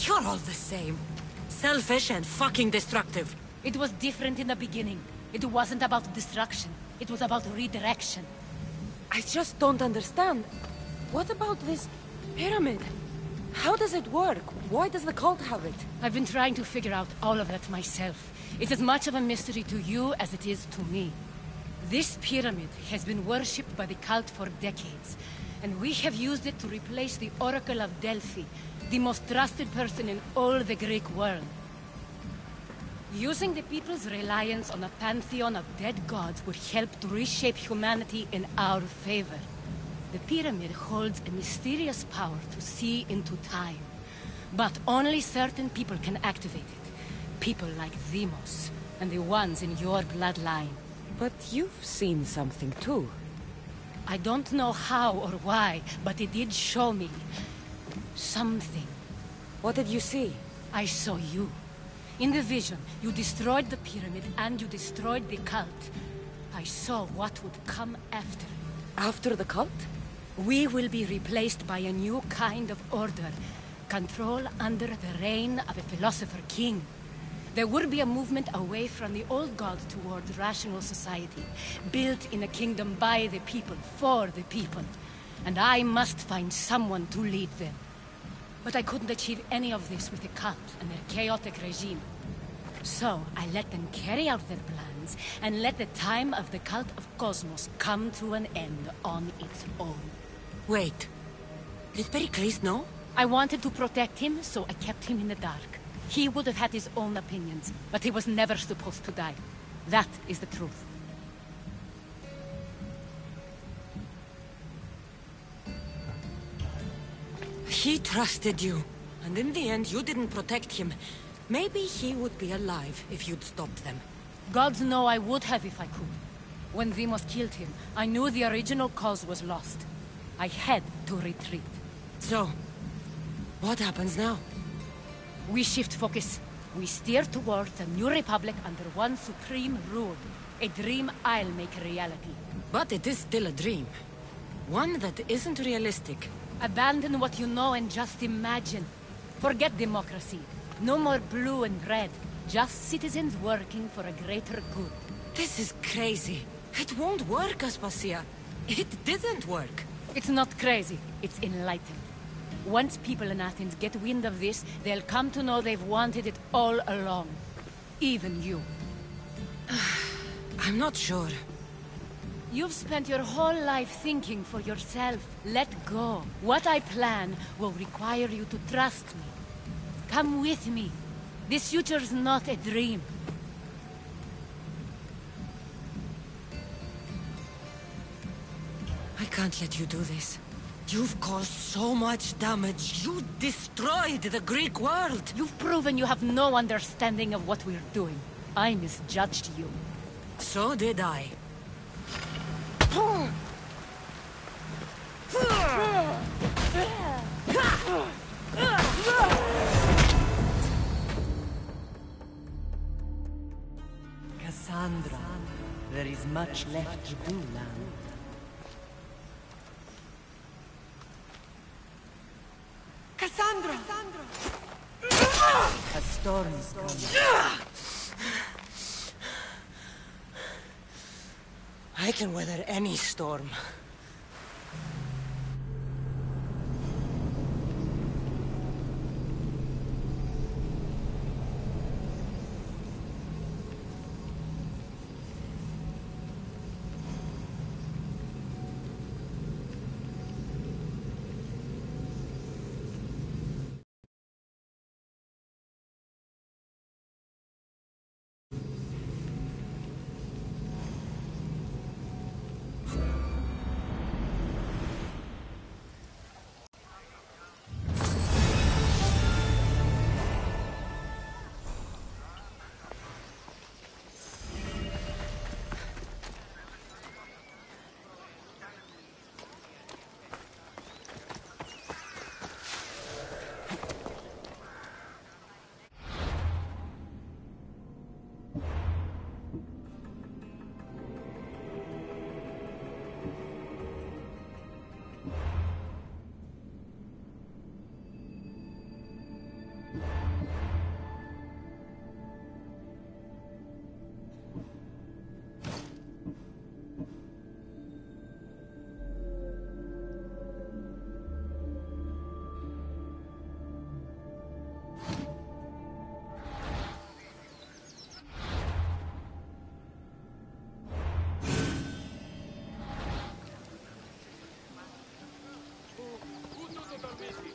You're all the same. Selfish and fucking destructive. It was different in the beginning. It wasn't about destruction. It was about redirection. I just don't understand. What about this pyramid? How does it work? Why does the cult have it? I've been trying to figure out all of that myself. It's as much of a mystery to you as it is to me. This pyramid has been worshipped by the cult for decades, and we have used it to replace the Oracle of Delphi, the most trusted person in all the Greek world. Using the people's reliance on a pantheon of dead gods would help to reshape humanity in our favor. The pyramid holds a mysterious power to see into time. But only certain people can activate it. People like Demos, and the ones in your bloodline. But you've seen something too. I don't know how or why, but it did show me something. What did you see? I saw you. In the vision, you destroyed the pyramid and you destroyed the cult. I saw what would come after. After the cult? We will be replaced by a new kind of order. Control under the reign of a philosopher king. There would be a movement away from the old gods towards rational society, built in a kingdom by the people, for the people. and I must find someone to lead them. But I couldn't achieve any of this with the cult and their chaotic regime. So I let them carry out their plans, and let the time of the Cult of Kosmos come to an end on its own. Wait. Did Pericles know? I wanted to protect him, so I kept him in the dark. He would have had his own opinions, but he was never supposed to die. That is the truth. He trusted you, and in the end you didn't protect him. Maybe he would be alive if you'd stopped them. Gods know I would have if I could. When Deimos killed him, I knew the original cause was lost. I had to retreat. So, what happens now? We shift focus. We steer towards a new republic under one supreme rule. A dream I'll make a reality. But it is still a dream. One that isn't realistic. Abandon what you know and just imagine. Forget democracy. No more blue and red. Just citizens working for a greater good. This is crazy. It won't work, Aspasia. It didn't work. It's not crazy. It's enlightened. Once people in Athens get wind of this, they'll come to know they've wanted it all along. Even you. I'm not sure. You've spent your whole life thinking for yourself. Let go. What I plan will require you to trust me. Come with me. This future's not a dream. I can't let you do this. You've caused so much damage. You destroyed the Greek world. You've proven you have no understanding of what we're doing. I misjudged you. So did I. Kassandra, there is much left to do, land. Kassandra! A storm is coming. I can weather any storm. Tutto totalmente.